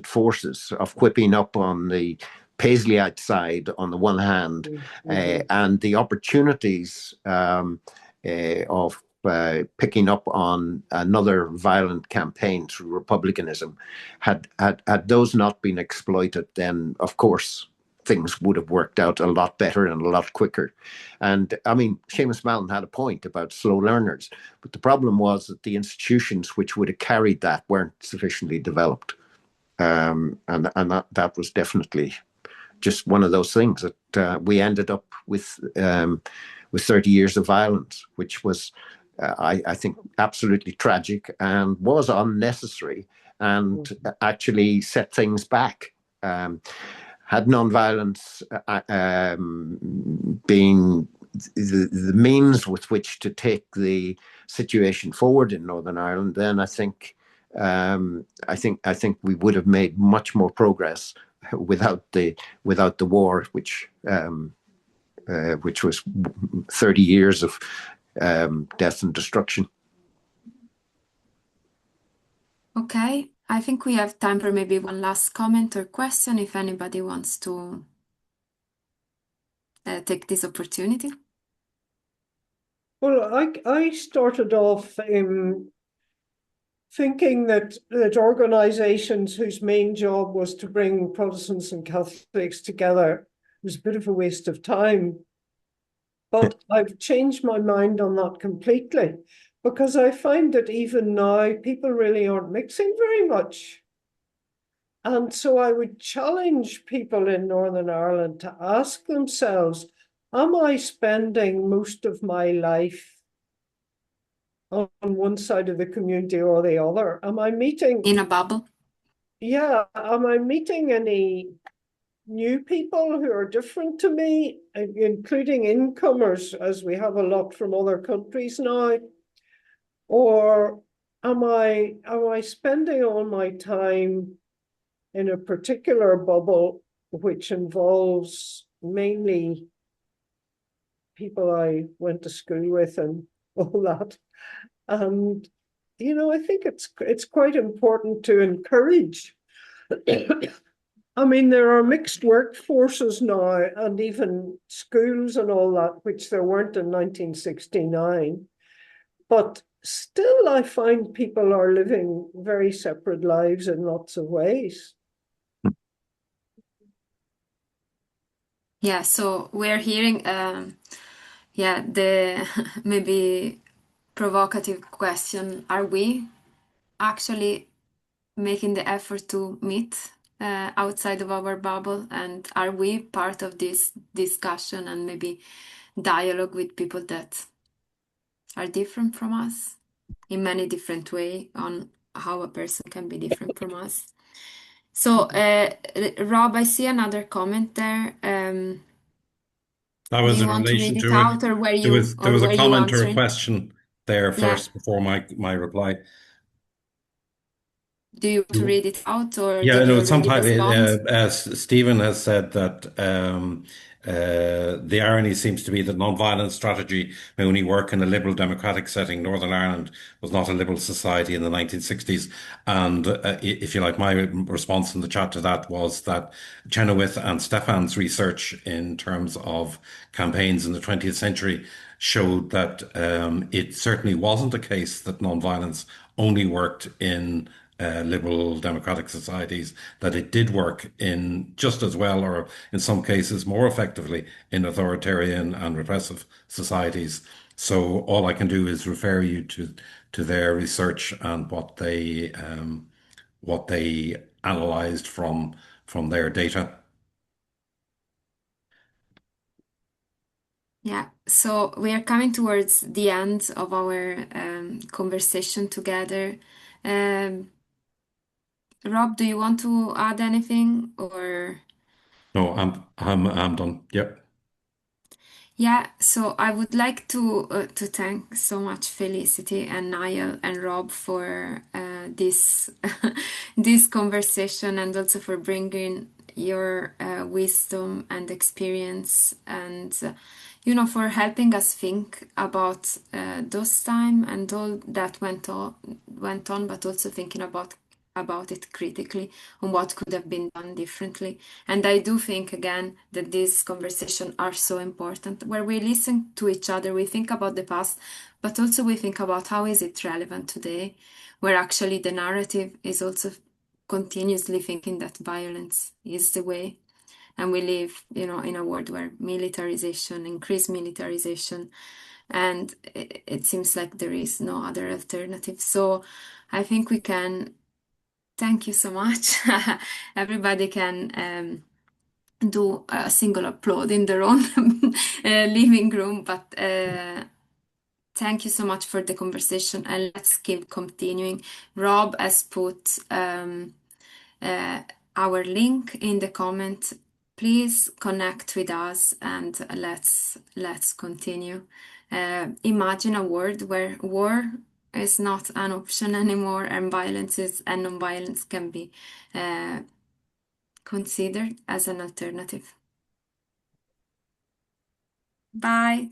C: forces of whipping up on the Paisleyite side on the one hand, and the opportunities of picking up on another violent campaign through republicanism. Had those not been exploited, then of course things would have worked out a lot better and a lot quicker. And I mean, Seamus Mallon had a point about slow learners, but the problem was that the institutions which would have carried that weren't sufficiently developed. And that was definitely just one of those things that we ended up with 30 years of violence, which was, I think, absolutely tragic and was unnecessary and actually set things back. Had nonviolence been the means with which to take the situation forward in Northern Ireland, then I think we would have made much more progress without the war, which was 30 years of death and destruction.
A: Okay, I think we have time for maybe one last comment or question if anybody wants to take this opportunity.
B: Well, I started off thinking that organizations whose main job was to bring Protestants and Catholics together was a bit of a waste of time. But I've changed my mind on that completely, because I find that even now people really aren't mixing very much. And so I would challenge people in Northern Ireland to ask themselves, am I spending most of my life on one side of the community or the other. Am I meeting,
A: In a bubble?
B: am I meeting any new people who are different to me, including incomers, as we have a lot from other countries now? Or am I spending all my time in a particular bubble which involves mainly people I went to school with and all that? And I think it's quite important to encourage. I mean, there are mixed workforces now, and even schools and all that, which there weren't in 1969. But still, I find people are living very separate lives in lots of ways.
A: Yeah, so we're hearing, yeah, the maybe provocative question, are we actually making the effort to meet outside of our bubble? And are we part of this discussion and maybe dialogue with people that are different from us in many different ways on how a person can be different from us? So, Rob, I see another comment there.
D: That
A: Do
D: was
A: you
D: in
A: want to
D: relation
A: read it
D: to it.
A: out, or were
D: There
A: you
D: was there was a comment or a
A: answering?
D: question there
A: Yeah.
D: first before my reply.
A: Do you want to read it out, or
D: Yeah,
A: did you
D: no,
A: already
D: sometimes
A: respond?
D: as Stephen has said that the irony seems to be that non-violent strategy may only work in a liberal democratic setting. Northern Ireland was not a liberal society in the 1960s. And if you like, my response in the chat to that was that Chenoweth and Stephan's research in terms of campaigns in the 20th century showed that it certainly wasn't the case that non-violence only worked in liberal democratic societies, that it did work in just as well, or in some cases more effectively, in authoritarian and repressive societies. So all I can do is refer you to their research and what they analyzed from their data.
A: Yeah, so we are coming towards the end of our conversation together. Um, Rob, do you want to add anything, or?
D: No, I'm done. Yep.
A: Yeah, so I would like to thank so much Felicity and Niall and Rob for this this conversation, and also for bringing your wisdom and experience, and for helping us think about those time and all that went on, but also thinking about it critically, on what could have been done differently. And I do think, again, that these conversations are so important, where we listen to each other, we think about the past, but also we think about how is it relevant today, where actually the narrative is also continuously thinking that violence is the way. And we live, in a world where increased militarization, and it seems like there is no other alternative. So I think we can. Thank you so much. Everybody can do a single upload in their own living room, but thank you so much for the conversation, and let's keep continuing. Rob has put uh, our link in the comment. Please connect with us, and let's continue. Imagine a world where war is not an option anymore, and non-violence can be uh, considered as an alternative. Bye.